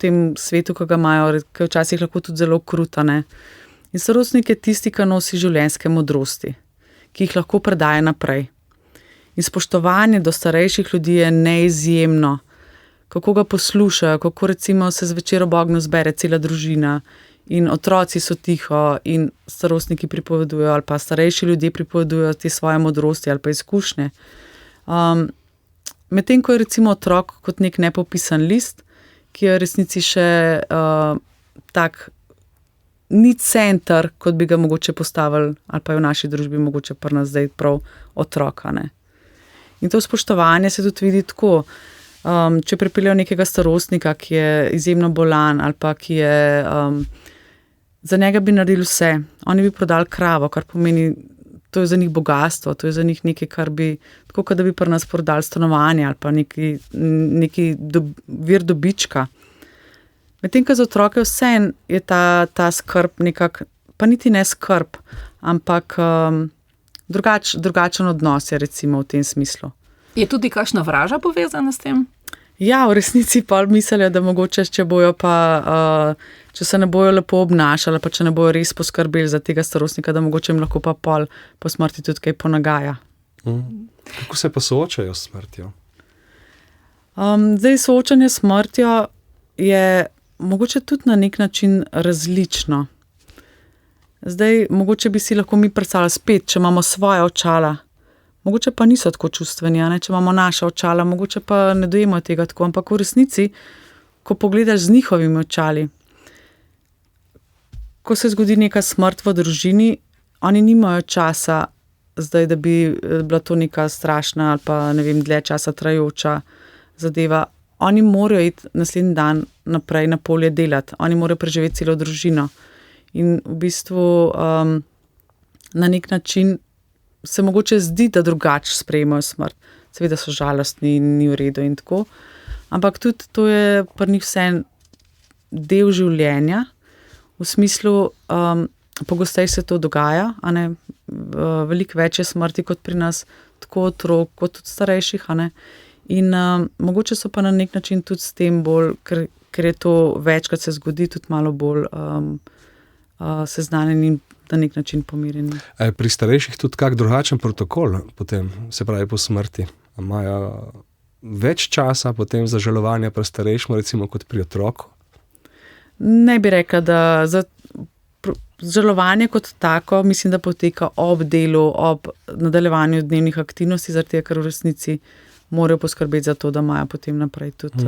ki ga imajo, ki je včasih lahko tudi zelo kruta, ne. In starostnik je tisti, ki nosi življenjske modrosti, ki jih lahko predaje naprej. In spoštovanje do starejših ljudi je neizjemno. Kako ga poslušajo, kako recimo se zvečer ob ognju zbere cela družina in otroci so tiho in starostniki pripovedujejo ali pa starejši ljudje pripovedujejo te svoje modrosti ali pa izkušnje. Medtem ko je recimo otrok kot nek nepopisan list, ki je v resnici še tak, ni center, kot bi ga mogoče postavili, ali pa je v naši družbi mogoče pri nas zdaj prav otroka, ne. In to spoštovanje se tudi vidi tako, če pripeljejo nekega starostnika, ki je izjemno bolan, ali pa ki je, za njega bi naredili vse. Oni bi prodali kravo, kar pomeni, to je za njih bogastvo, to je za njih nekaj, kar bi, tako kot da bi pri nas prodali stanovanje, ali pa neki vir dobička. Medtem, ko za otroke vseeno je ta skrb nekako, pa niti ne skrb, ampak drugačen odnos je recimo v tem smislu. Je tudi kakšna vraža povezana s tem? Ja, v resnici pa mislijo, da mogoče, če se ne bojo lepo obnašali, pa če ne bojo res poskrbeli za tega starostnika, da mogoče jim lahko pa pol po smrti tudi kaj ponagaja. Kako se pa soočajo s smrtjo? Zdaj, soočanje s smrtjo je mogoče tudi na nek način različno. Zdaj, mogoče bi si lahko mi predstavljali spet, če imamo svoje očala, mogoče pa niso tako čustveni, ne? Če imamo naša očala, mogoče pa ne dojemajo tega tako, ampak v resnici, ko pogledaš z njihovimi očali, ko se zgodi neka smrt v družini, oni nimajo časa zdaj, da bi bila to neka strašna ali pa ne vem, dlje časa trajajoča zadeva. Oni morajo iti naslednji dan naprej na polje delati, oni morajo preživeti celo družino. In v bistvu na nek način se mogoče zdi, da drugače sprejemajo smrt. Seveda so žalostni in ni v redu in tako. Ampak tudi to je pri njih vse del življenja, v smislu, pogosteje se to dogaja, a ne, veliko več je smrti kot pri nas, tako otrok, kot tudi starejših, a ne. In mogoče so pa na nek način tudi s tem bolj, ker je to večkrat se zgodi, tudi malo bolj seznanjeni in na nek način pomirjeni. Je pri starejših tudi kak drugačen protokol potem, se pravi po smrti? Imajo več časa potem za žalovanje pri starejšemu, recimo kot pri otroku? Ne bi rekla, da žalovanje kot tako, mislim, da poteka ob delu, ob nadaljevanju dnevnih aktivnosti, zaradi tega, ker v resnici morajo poskrbeti za to, da imajo potem naprej tudi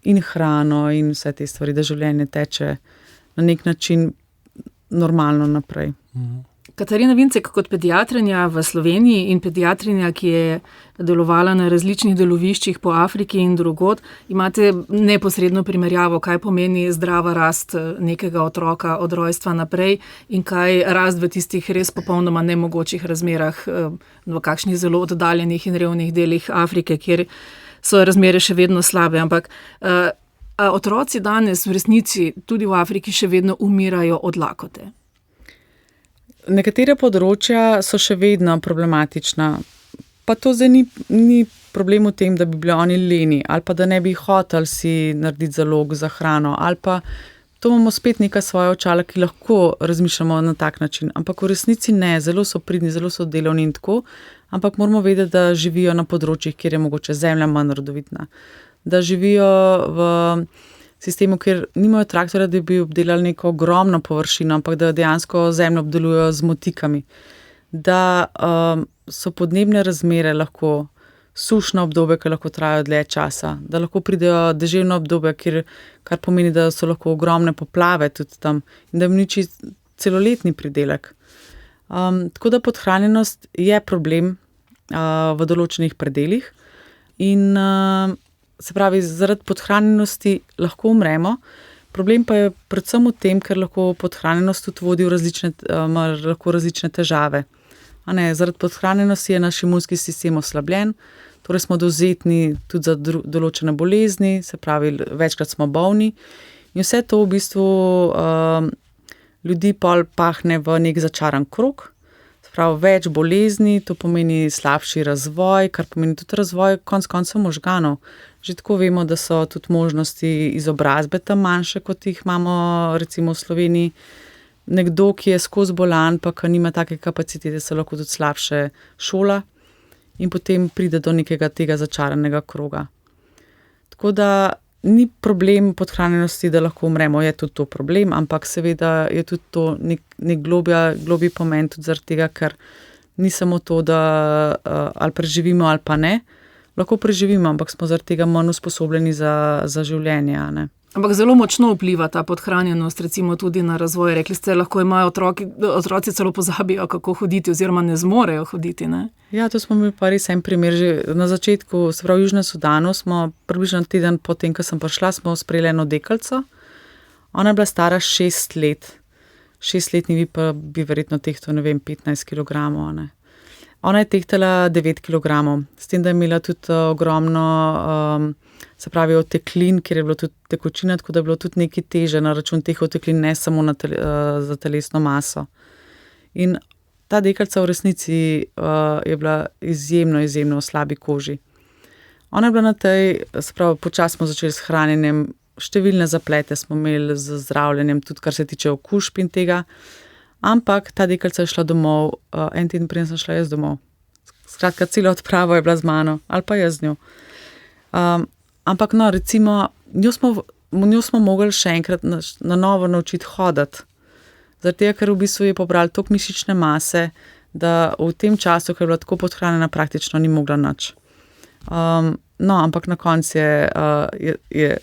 in hrano in vse te stvari, da življenje teče na nek način normalno naprej. Katarina Vincek, kot pediatrinja v Sloveniji in pediatrinja, ki je delovala na različnih deloviščih po Afriki in drugod, imate neposredno primerjavo, kaj pomeni zdrava rast nekega otroka od rojstva naprej in kaj rast v tistih res popolnoma nemogočih razmerah v kakšnih zelo oddaljenih in revnih delih Afrike, kjer so razmere še vedno slabe. Ampak otroci danes v resnici tudi v Afriki še vedno umirajo od lakote. Nekatere področja so še vedno problematična, pa to zdaj ni problem v tem, da bi bili oni leni ali pa da ne bi hoteli si narediti zalog za hrano ali pa to imamo spet neka svoja očala, ki lahko razmišljamo na tak način, ampak v resnici ne, zelo so pridni, zelo so delovni in tako, ampak moramo vedeti, da živijo na področjih, kjer je mogoče zemlja manj rodovitna, da živijo v sistemu, kjer nimajo traktorja, da bi obdelali neko ogromno površino, ampak da dejansko zemljo obdelujejo z motikami. Da so podnebne razmere lahko sušna obdobja, ki lahko trajajo dlje časa, da lahko pridejo deževna obdobja, kar pomeni, da so lahko ogromne poplave tudi tam in da uniči celoletni pridelek. Tako da podhranjenost je problem v določenih predelih in se pravi, zaradi podhranjenosti lahko umremo, problem pa je predvsem v tem, ker lahko podhranjenost tudi vodi v različne težave. Zaradi podhranjenosti je naš imunski sistem oslabljen, torej smo dovzetni tudi za določene bolezni, se pravi, večkrat smo bolni in vse to v bistvu ljudi pol pahne v nek začaran krog. Prav, več bolezni, to pomeni slabši razvoj, kar pomeni tudi razvoj konec koncev možganov. Že tako vemo, da so tudi možnosti izobrazbe tam manjše, kot jih imamo recimo v Sloveniji. Nekdo, ki je skozi bolan, pa ki nima take kapacitete, se lahko tudi slabše šola in potem pride do nekega tega začaranega kroga. Tako da ni problem podhranjenosti, da lahko umremo, je tudi to problem, ampak seveda je tudi to nek globji pomen tudi zaradi tega, ker ni samo to, da ali preživimo ali pa ne, lahko preživimo, ampak smo zaradi tega manj usposobljeni za življenje, ne. Ampak zelo močno vpliva ta podhranjenost recimo tudi na razvoj. Rekli ste, lahko imajo otroci celo pozabijo, kako hoditi oziroma ne zmorejo hoditi, ne? Ja, to smo imeli pa res en primer. Že na začetku, se pravi v Južnem Sudanu, smo približno teden potem, ko sem prišla, smo sprejeli eno deklico. Ona je bila stara 6 let. 6-letni pa bi verjetno tehtal, 15 kilogramov, ne. Ona je tehtala 9 kilogramov, s tem, da je imela tudi ogromno se pravi oteklin, kjer je bilo tudi tekočina, tako da je bilo tudi nekaj teže na račun teh oteklin, ne samo za telesno maso. In ta deklica v resnici je bila izjemno v slabi koži. Ona je bila na tej, se pravi, počasi smo začeli s hranjenjem, številne zaplete smo imeli z zdravljenjem, tudi kar se tiče okužb in tega, ampak ta deklica je šla domov, en teden preden sem šla jaz domov. Skratka, celo odpravo je bila z mano, ali pa jaz z njo. Ampak no, recimo, njo smo mogli še enkrat na novo naučiti hoditi. Zaradi tega, ker v bistvu je pobrala toliko mišične mase, da v tem času, ker je bila tako podhranjena, praktično ni mogla nič. No, ampak na koncu je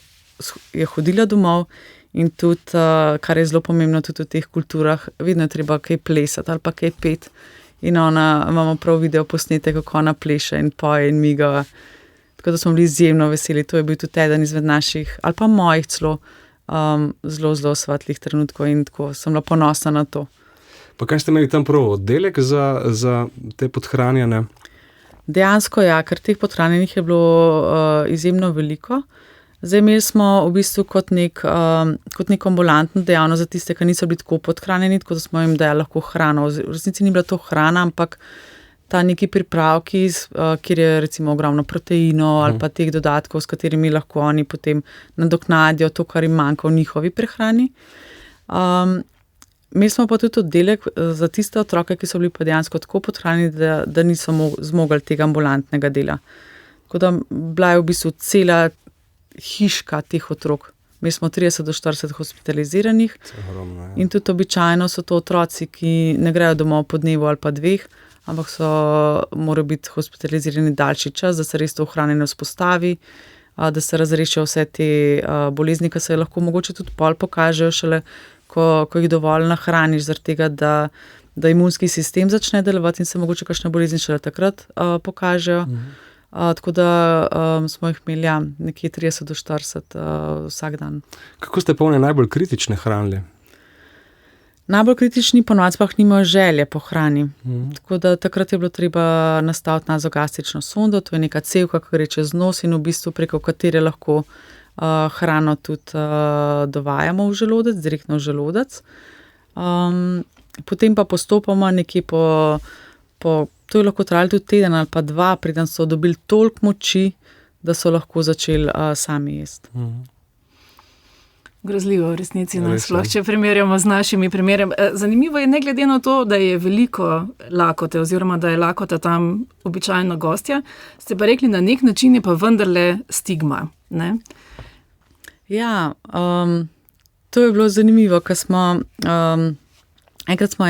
hodila domov In tudi, kar je zelo pomembno tudi v teh kulturah, vedno je treba kaj plesati ali pa kaj peti. In imamo prav video posnete, kako ona pleše in poje in miga. Tako da smo bili izjemno veseli. To je bil tudi eden izmed naših, ali pa mojih celo, zelo, zelo svetlih trenutkov in tako sem bila ponosna na to. Pa kaj ste imeli tam prav oddelek za te podhranjene? Dejansko ja, ker teh podhranjenih je bilo izjemno veliko. Zdaj imeli smo v bistvu kot neko ambulantno dejavnost za tiste, ki niso bili tako podhranjeni, tako da smo jim dali lahko hrano. V resnici ni bila to hrana, ampak ta neki pripravki, kjer je recimo ogromno proteinov ali pa teh dodatkov, s katerimi lahko oni potem nadoknadijo to, kar jim manjka v njihovi prehrani. Imeli smo pa tudi oddelek za tiste otroke, ki so bili pa dejansko tako podhranjeni, da niso zmogli tega ambulantnega dela. Tako da bila je v bistvu cela hiška teh otrok. Mi smo 30 do 40 hospitaliziranih in tudi običajno so to otroci, ki ne grejo domov po dnevu ali pa dveh, ampak morajo biti hospitalizirani daljši čas, da se res to ohranjanje vzpostavi, da se razrešijo vse te bolezni, ki se lahko mogoče tudi pol pokažejo šele, ko jih dovolj nahraniš, zaradi tega, da imunski sistem začne delovati in se mogoče kakšne bolezni šele takrat pokažejo. Tako da smo jih imeli nekje 30 do 40 vsak dan. Kako ste pa one najbolj kritične hranili? Najbolj kritični ponovadi sploh nimajo želje po hrani. Tako da takrat je bilo treba nastaviti nazogastrično sondo, to je neka cevka, ki gre čez nos in v bistvu preko katere lahko hrano tudi dovajamo v želodec, direktno v želodec. Potem pa postopoma nekje to je lahko trajalo tudi teden ali pa dva, preden so dobili toliko moči, da so lahko začeli sami jesti. Grozljivo v resnici, sploh če primerjamo z našimi primeri. Zanimivo je, ne glede na to, da je veliko lakote oziroma da je lakota tam običajno gostja, ste pa rekli, na nek način je pa vendarle stigma, ne? Ja, to je bilo zanimivo, ker smo, enkrat smo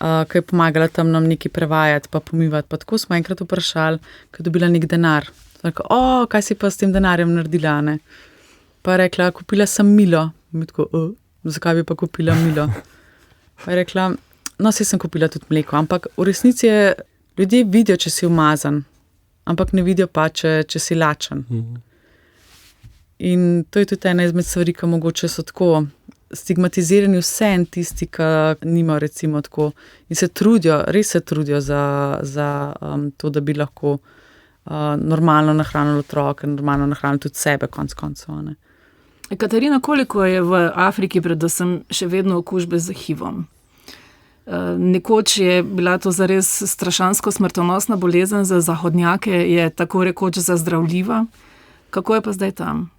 ki je pomagala tam nam nekaj prevajati pa pomivati, pa tako smo enkrat vprašali, ko je dobila nek denar. Tako, kaj si pa s tem denarjem naredila, ne? Pa je rekla, kupila sem milo. Mi tako, zakaj bi pa kupila milo? Pa je rekla, no, saj sem kupila tudi mleko, ampak v resnici ljudje vidijo, če si umazan, ampak ne vidijo pa, če si lačen. In to je tudi ena izmed stvari, ki mogoče so tako stigmatizirani vsem tisti, ki nimajo recimo tako in se trudijo, res se trudijo za to, da bi lahko normalno nahranili otroke, normalno nahranili tudi sebe konec koncev, ne. Katarina, koliko je v Afriki predvsem še vedno okužbe z HIV-om? Nekoč je bila to zares strašansko smrtonosna bolezen, za zahodnjake je tako rekoč zazdravljiva. Kako je pa zdaj tam?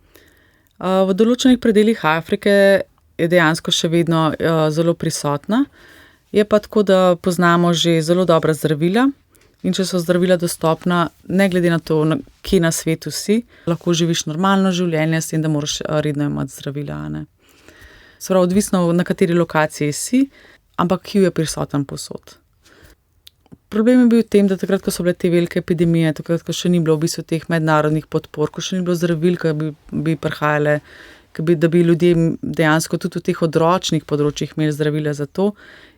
V določenih predelih Afrike je dejansko še vedno zelo prisotna. Je pa tako, da poznamo že zelo dobra zdravila in če so zdravila dostopna, ne glede na to, kje na svetu si, lahko živiš normalno življenje s tem, da moraš redno imeti zdravila, ne. Se pravi, odvisno na kateri lokaciji si, ampak HIV je prisoten povsod. Problem je bil v tem, da takrat, ko so bile te velike epidemije, takrat, ko še ni bilo v bistvu teh mednarodnih podpor, ko še ni bilo zdravil, ki bi prihajale, da bi ljudje dejansko tudi v teh odročnih področjih imeli zdravila za to,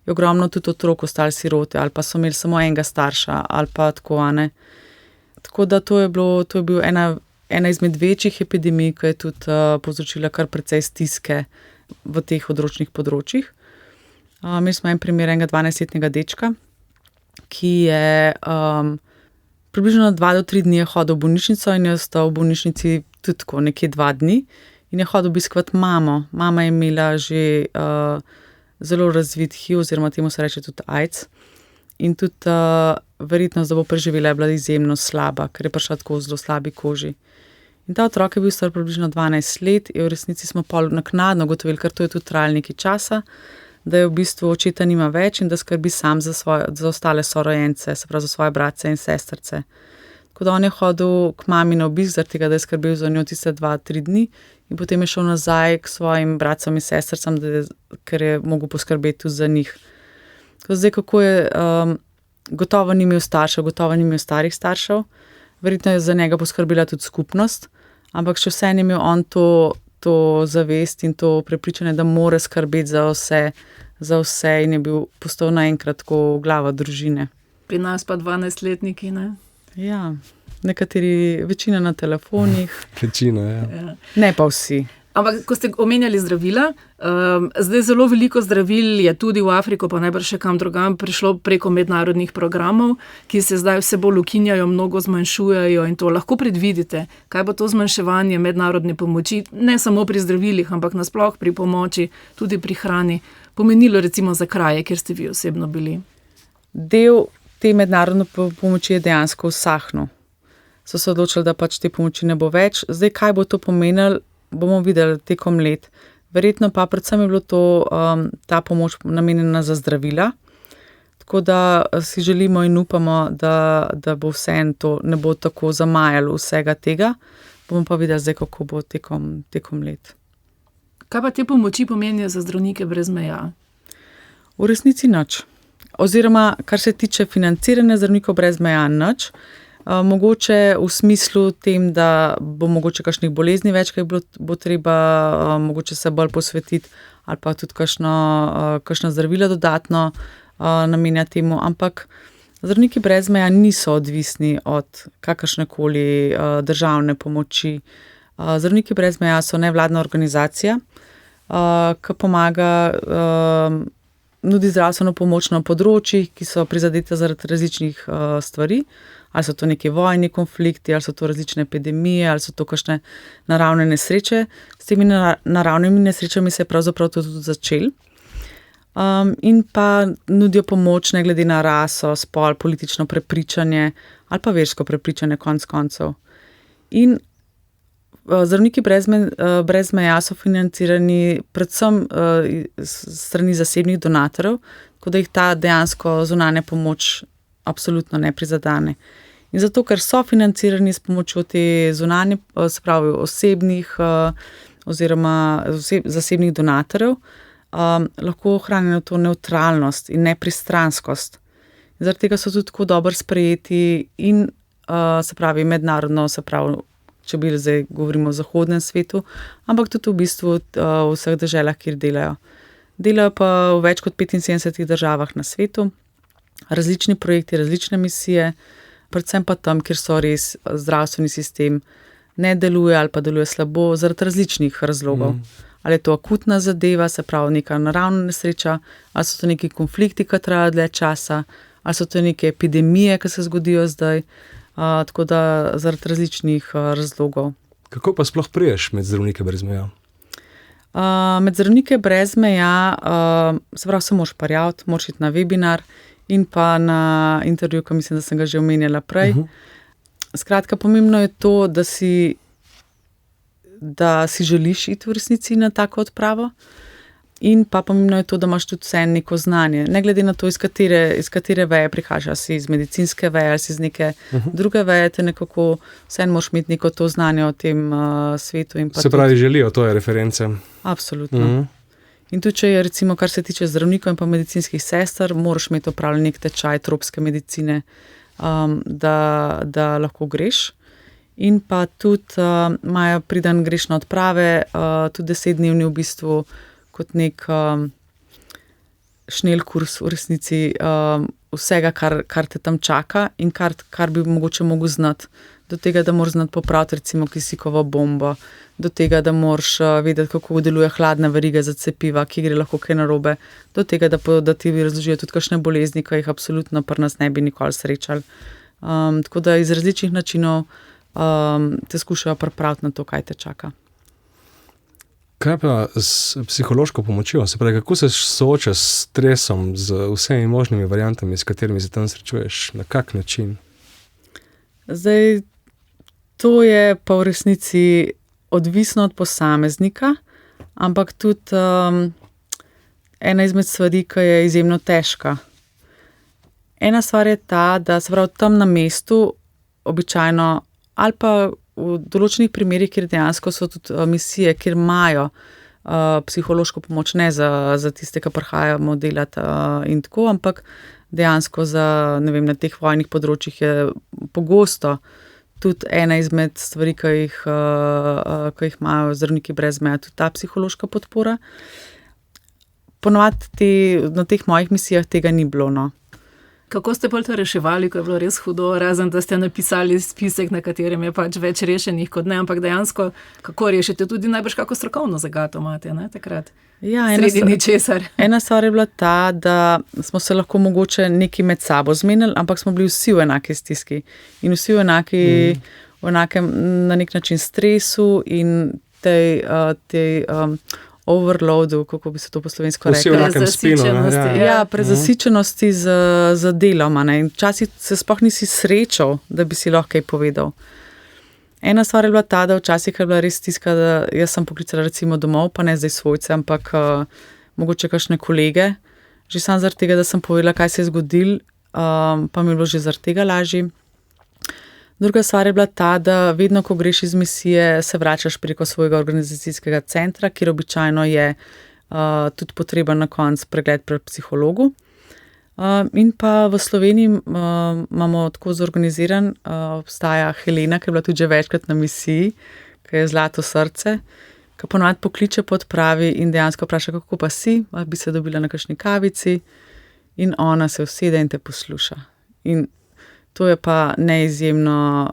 je ogromno tudi otrok ostali sirote ali pa so imeli samo enega starša ali pa tako, ne. Tako da to je bil ena izmed večjih epidemij, ki je tudi povzročila kar precej stiske v teh odročnih področjih. Imeli smo en primer enega 12-letnega dečka, ki je približno 2 do 3 dni je hodil v bolnišnico in je ostal v bolnišnici tudi tako nekje 2 dni. In je hodil obiskovati mamo. Mama je imela že zelo razvit HIV, oziroma temu se reče tudi AIDS. In tudi verjetnost, da bo preživela, je bila izjemno slaba, ker je prišla tako v zelo slabi koži. In ta otrok je bil star približno 12 let in v resnici smo pol naknadno ugotovili, ker to je tudi trajalo nekaj časa, da je v bistvu očeta nima več in da skrbi sam za ostale sorojence, se pravi za svoje bratce in sestrce. Tako da on je hodil k mami na obisk, zaradi tega, da je skrbel za njo tiste 2-3 dni in potem je šel nazaj k svojim bratcem in sestrcem, ker je mogel poskrbeti tudi za njih. Tako zdaj, kako je, gotovo ni imel staršev, gotovo ni imel starih staršev, verjetno je za njega poskrbela tudi skupnost, ampak še vseeno je imel on to zavest in to prepričanje, da mora skrbeti za vse in je postal naenkrat tako glava družine. Pri nas pa 12-letniki, ne? Ja, nekateri, večina na telefonih. Večina, ja. Ne pa vsi. Ampak, ko ste omenjali zdravila, zdaj zelo veliko zdravil je tudi v Afriko, pa najbrž še kam drugam, prišlo preko mednarodnih programov, ki se zdaj vse bolj ukinjajo, mnogo zmanjšujejo in to lahko predvidite. Kaj bo to zmanjševanje mednarodne pomoči, ne samo pri zdravilih, ampak nasploh pri pomoči, tudi pri hrani, pomenilo recimo za kraje, kjer ste vi osebno bili? Del te mednarodne pomoči je dejansko usahnil. So se odločili, da pač te pomoči ne bo več. Zdaj, kaj bo to pomenilo, bomo videli tekom let. Verjetno pa predvsem je bilo to, ta pomoč namenjena za zdravila. Tako da si želimo in upamo, da bo vseeno to ne bo tako zamajalo vsega tega. Bomo pa videli zdaj, kako bo tekom let. Kaj pa te pomoči pomenijo za zdravnike brez meja? V resnici nič. Oziroma, kar se tiče financiranja zdravnikov brez meja, nič. Mogoče v smislu tem, da bo mogoče kakšnih bolezni več, kaj bo treba mogoče se bolj posvetiti ali pa tudi kakšna zdravila dodatno namenja temu, ampak zdravniki brez meja niso odvisni od kakršnekoli državne pomoči. Zdravniki brez meja so nevladna organizacija, ki pomaga, nudi zdravstveno pomoč na področjih, ki so prizadete zaradi različnih stvari. Ali so to neki vojni konflikti, ali so to različne epidemije, ali so to kakšne naravne nesreče. S temi naravnimi nesrečami se je pravzaprav to tudi začelo. In pa nudijo pomoč ne glede na raso, spol, politično prepričanje ali pa versko prepričanje konec koncev. In zdravniki brez meja so financirani predvsem strani zasebnih donatorjev, tako da jih ta dejansko zunanja pomoč absolutno ne prizadene. In zato, ker so financirani s pomočjo te zunanje, se pravi osebnih oziroma zasebnih donatorjev, lahko ohranijo to nevtralnost in nepristranskost. In zaradi tega so tudi tako dobro sprejeti in se pravi mednarodno, se pravi, če bi zdaj govorimo o zahodnem svetu, ampak tudi v bistvu v vseh deželah, kjer delajo. Delajo pa v več kot 75 državah na svetu, različni projekti, različne misije, predvsem pa tam, kjer so res zdravstveni sistem ne deluje ali pa deluje slabo zaradi različnih razlogov. Ali je to akutna zadeva, se pravi neka naravna nesreča, ali so to neki konflikti, ki trajajo dlje časa, ali so to neke epidemije, ki se zgodijo zdaj, tako da zaradi različnih razlogov. Kako pa sploh priješ med zdravnike brez meja? Med zdravnike brez meja, se pravi, se moraš prijaviti, moraš iti na webinar in pa na intervju, ko mislim, da sem ga že omenjala prej. Skratka, pomembno je to, da si želiš iti v resnici na tako odpravo in pa pomembno je to, da imaš tudi vse neko znanje. Ne glede na to, iz katere veje prihajaš, ali si iz medicinske veje, ali si iz neke druge veje, te nekako vseeno moraš imeti neko to znanje o tem svetu. In pa se pravi, želijo to je reference. Absolutno. In tudi, če je recimo, kar se tiče zdravnikov in pa medicinskih sester, moraš imeti opravljen nek tečaj tropske medicine, da lahko greš. In pa tudi imajo preden greš na odprave, tudi 10-dnevni v bistvu kot nek šnel kurs v resnici vsega, kar te tam čaka in kar bi mogoče mogel znati. Do tega, da moraš znati popraviti recimo kisikovo bombo, do tega, da moraš vedeti, kako deluje hladna veriga za cepiva, ki gre lahko kaj narobe, do tega, da ti razložijo tudi kakšne bolezni, ki jih absolutno pri nas ne bi nikoli srečali. Tako da iz različnih načinov te skušajo pripraviti na to, kaj te čaka. Kaj pa s psihološko pomočjo? Se pravi, kako se soočaš s stresom, z vsemi možnimi variantami, s katerimi se tam srečuješ? Na kak način? Zdaj, to je pa v resnici odvisno od posameznika, ampak tudi ena izmed stvari, ki je izjemno težka. Ena stvar je ta, da se pravi tam na mestu običajno ali pa v določenih primerih, kjer dejansko so tudi misije, kjer imajo psihološko pomoč, ne za tiste, ki prihajamo delati in tako, ampak dejansko na teh vojnih področjih je pogosto tudi ena izmed stvari, ki jih imajo zdravniki brez meja, tudi ta psihološka podpora. Ponovadi na teh mojih misijah tega ni bilo, no. Kako ste pa to reševali, ko je bilo res hudo, razen da ste napisali spisek, na katerem je pač več rešenih kot ne, ampak dejansko, kako rešite, tudi najbrž kako strokovno zagato imate, ne, takrat? Ja, sredi ničesar. Ena stvar je bila ta, da smo se lahko mogoče neki med sabo zmenili, ampak smo bili vsi v enaki stiski in vsi v enakem na nek način stresu in tej overloadu, kako bi se to po slovensko reklo. Vsi v enakem spinu. Ja, prezasičenosti z delom. In včasih se sploh nisi srečal, da bi si lahko kaj povedal. Ena stvar je bila ta, da včasih je bila res stiska, da jaz sem poklicala recimo domov, pa ne zdaj svojce, ampak mogoče kakšne kolege. Že sam zaradi tega, da sem povedala, kaj se je zgodil, pa mi je bilo že zaradi tega lažje. Druga stvar je bila ta, da vedno, ko greš iz misije, se vračaš preko svojega organizacijskega centra, kjer običajno je tudi potreben na koncu pregled pri psihologu. In pa v Sloveniji imamo tako zorganiziran, obstaja Helena, ki je bila tudi že večkrat na misiji, ki je zlato srce, ki ponovadi pokliče po odpravi in dejansko vpraša, kako pa si, ali bi se dobila na kakšni kavici, in ona se usede in te posluša. In to je pa neizjemno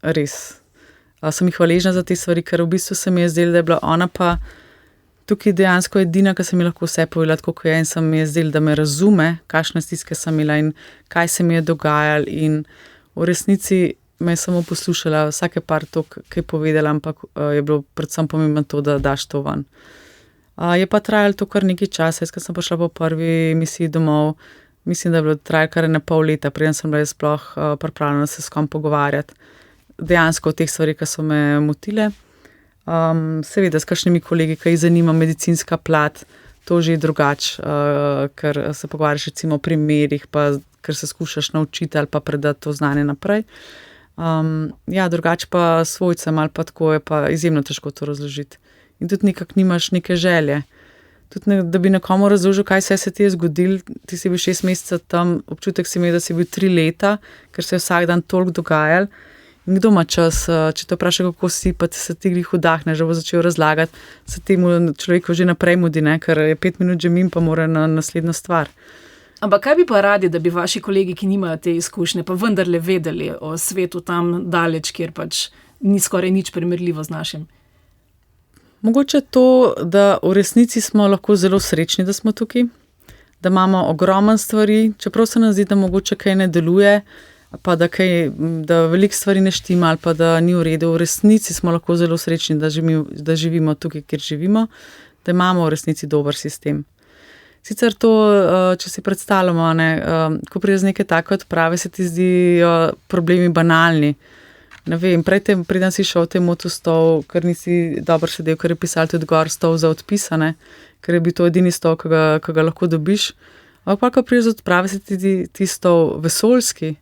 res. Sem ji hvaležna za te stvari, ker v bistvu se mi je zdelo, da je bila ona pa tukaj dejansko edina, ki sem mi lahko vse povedala, tako kot je, in se mi je zdelo, da me razume, kakšne stiske sem imela in kaj se mi je dogajalo, in v resnici me je samo poslušala, vsake par to, kaj je povedala, ampak je bilo predvsem pomembno to, da daš to ven. Je pa trajalo to kar nekaj časa, jaz, ko sem prišla po prvi misiji domov, mislim, da je bilo trajalo kar ne pol leta, preden sem bila sploh pripravljena se s kom pogovarjati. Dejansko o teh stvarih, ki so me motile. Seveda s kakšnimi kolegi, ki jih zanima medicinska plat, to že je drugače, ker se pogovarjaš recimo o primerih, pa ker se skušaš naučiti ali pa predati to znanje naprej. Drugače pa svojcem ali pa tako je pa izjemno težko to razložiti. In tudi nekako nimaš neke želje. Tudi da bi nekomu razložil, kaj se ti je zgodil, ti si bil 6 mesecev tam, občutek si imel, da si bil 3 leta, ker se je vsak dan toliko dogajal. In kdo ima čas, če te vpraša, kako si, pa se ti glih vdahne, že bo začel razlagati, se temu človeku že naprej mudi, ne? Ker je 5 minut že min, pa mora na naslednjo stvar. Ampak kaj bi pa radi, da bi vaši kolegi, ki nimajo te izkušnje, pa vendarle vedeli o svetu tam daleč, kjer pač ni skoraj nič primerljivo z našim? Mogoče to, da v resnici smo lahko zelo srečni, da smo tukaj, da imamo ogromno stvari, čeprav se nam zdi, da mogoče kaj ne deluje, pa da veliko stvari ne štima ali pa da ni v redu. V resnici smo lahko zelo srečni, da živimo tukaj, kjer živimo, da imamo v resnici dober sistem. Sicer to, če si predstavljamo, ko pride z neke take odprave, se ti zdijo problemi banalni. Ne vem, preden si šel v tem motostol, ker nisi dobro sedel, ker je pisal tudi gor stol za odpisane, ker je bil to edini stol, ki ga lahko dobiš. Ampak pa, ko prideš z odprave, se ti ti stol vesoljski,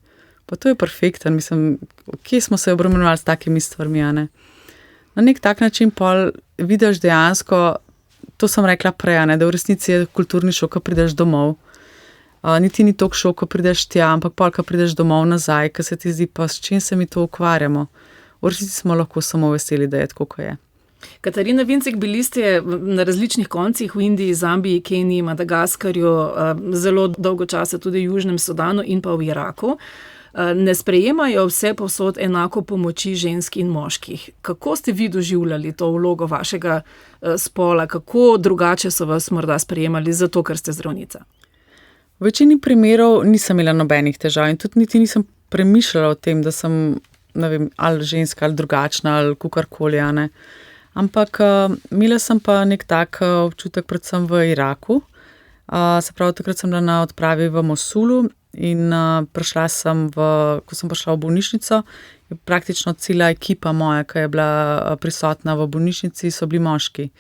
pa to je perfekten, mislim, kje smo se obremenjevali s takimi stvarmi, ne? Na nek tak način pol vidiš dejansko, to sem rekla prej, da v resnici je kulturni šok, ko prideš domov. Niti ni toliko šok, ko prideš tja, ampak pol, ko prideš domov nazaj, ko se ti zdi, pa s čim se mi to ukvarjamo. V resnici smo lahko samo veseli, da je tako, kot je. Katarina Vincek, bili ste na različnih koncih v Indiji, Zambiji, Keniji, Madagaskarju, zelo dolgo časa tudi v Južnem Sudanu in pa v Iraku. Ne sprejemajo vse povsod enako pomoči žensk in moških. Kako ste vi doživljali to vlogo vašega spola? Kako drugače so vas morda sprejemali zato, ker ste zdravnica? V večini primerov nisem imela nobenih težav in tudi niti nisem premišljala o tem, da sem, ne vem, ali ženska, ali drugačna, ali kukarkoli, ne. Ampak imela sem pa nek tak občutek predvsem v Iraku. Se pravi, takrat sem bila na odpravi v Mosulu in prišla sem ko sem prišla v bolnišnico, je praktično cela ekipa moja, ki je bila prisotna v bolnišnici, so bili moški.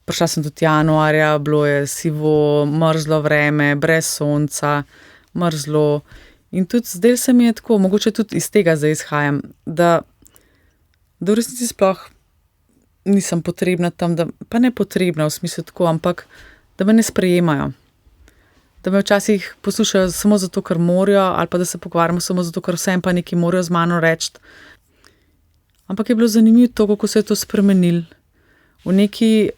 Prišla sem tudi januarja, bilo je sivo, mrzlo vreme, brez sonca, mrzlo. In tudi zdaj se mi je tako, mogoče tudi iz tega zdaj izhajam, da v resnici sploh nisem potrebna tam, pa ne potrebna v smislu tako, ampak da me ne sprejemajo. da me včasih poslušajo samo zato, ker morajo, ali pa da se pogovarjamo samo zato, ker vsem pa nekaj morajo z mano reči. Ampak je bilo zanimivo to, kako se je to spremenilo. V neki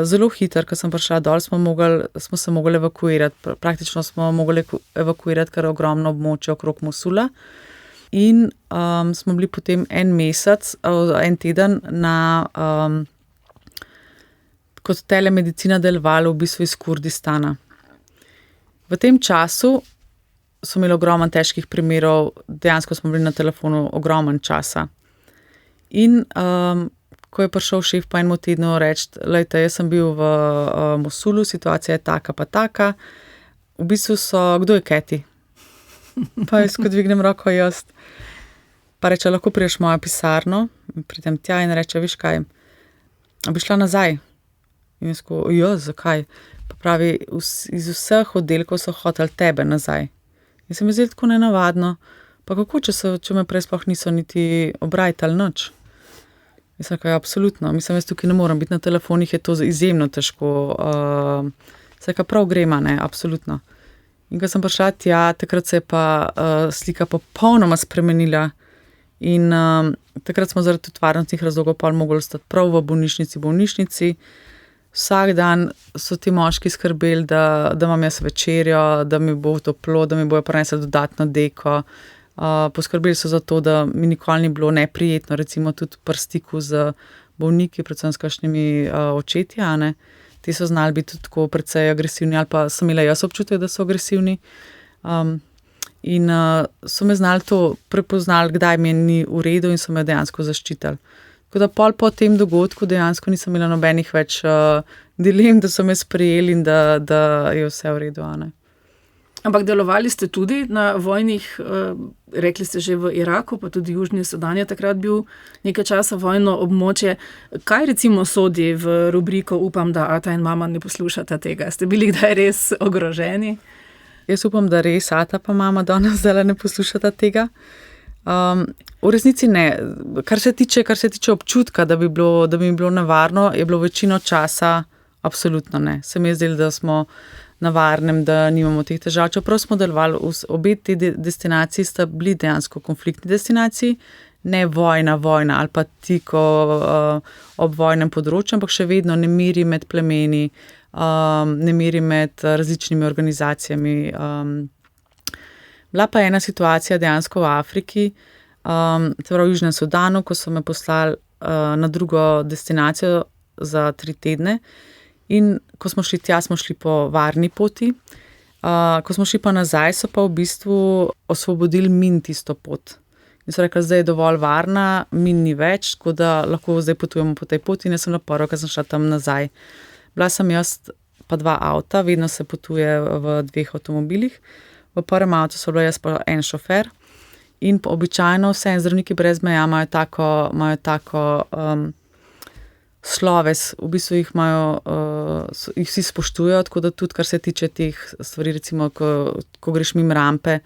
zelo hiter, ko sem prišla dol, smo se mogli evakuirati. Praktično smo mogli evakuirati kar ogromno območje okrog Mosula. In smo bili potem en teden na kot telemedicina delovali v bistvu iz Kurdistana. V tem času so imeli ogromno težkih primerov, dejansko smo bili na telefonu ogromno časa. In ko je prišel šef po enem tednu reči, lejte, jaz sem bil v Mosulu, situacija je taka pa taka, v bistvu kdo je Keti? Pa jaz, ko dvignem roko jaz, pa reče, lahko priješ v mojo pisarno, pridem tja in reče, viš kaj, bi šla nazaj? In jaz ko, zakaj? Pa pravi, iz vseh oddelkov so hoteli tebe nazaj. In se mi zdi tako nenavadno, pa kako, če me prej sploh niso niti obrajtali nič? Mislim, da je absolutno. Mislim, jaz tukaj ne morem biti na telefonih, je to izjemno težko. Vse, kar prav grema, ne, absolutno. In ko sem prišla tja, takrat se je pa slika popolnoma spremenila. In takrat smo zaradi tudi varnostnih razlogov pa mogli ostati prav v bolnišnici. Vsak dan so ti moški skrbeli, da imam jaz večerjo, da mi bo toplo, da mi bojo prinesli dodatno deko. Poskrbeli so za to, da mi nikoli ni bilo neprijetno, recimo tudi pri stiku z bolniki, predvsem s kakšnimi očeti, ne. Ti so znali biti tudi tako precej agresivni, ali pa sem imela jaz občutek, da so agresivni. In so me znali to prepoznali, kdaj mi ni v redu in so me dejansko zaščitili. Tako da po tem dogodku dejansko nisem imela nobenih več dilem, da so me sprejeli in da je vse v redu, ne. Ampak delovali ste tudi na vojnih, rekli ste že v Iraku, pa tudi Južni Sudan je takrat bil nekaj časa vojno območje. Kaj recimo sodi v rubriko Upam, da ata in mama ne poslušata tega? Ste bili kdaj res ogroženi? Jaz upam, da res ata pa mama danes zdaj ne poslušata tega. V resnici ne. Kar se tiče občutka, da bi bilo nevarno, je bilo večino časa absolutno ne. Se mi je zdelo, da smo na varnem, da nimamo teh težav. Čeprav smo delovali, obe te destinaciji sta bili dejansko konfliktni destinaciji, ne vojna ali pa tik ob vojnem področju, ampak še vedno nemiri med plemeni, nemiri med različnimi organizacijami. Bila pa ena situacija dejansko v Afriki, v Južnem Sudanu, ko so me poslali na drugo destinacijo za 3 tedne. In ko smo šli tja, smo šli po varni poti. Ko smo šli pa nazaj, so pa v bistvu osvobodili min tisto pot. In so rekli, zdaj je dovolj varna, min ni več, tako da lahko zdaj potujemo po tej poti. In jaz sem na prvo, ker sem šla tam nazaj. Bila sem jaz pa 2 avta, vedno se potuje v 2 avtomobilih. V prvem avtu so bila jaz pa en šofer. In običajno vse zdravniki brez meja imajo tako sloves, v bistvu jih vsi spoštujejo, tako da tudi, kar se tiče teh stvari, recimo, ko greš mimo rampe,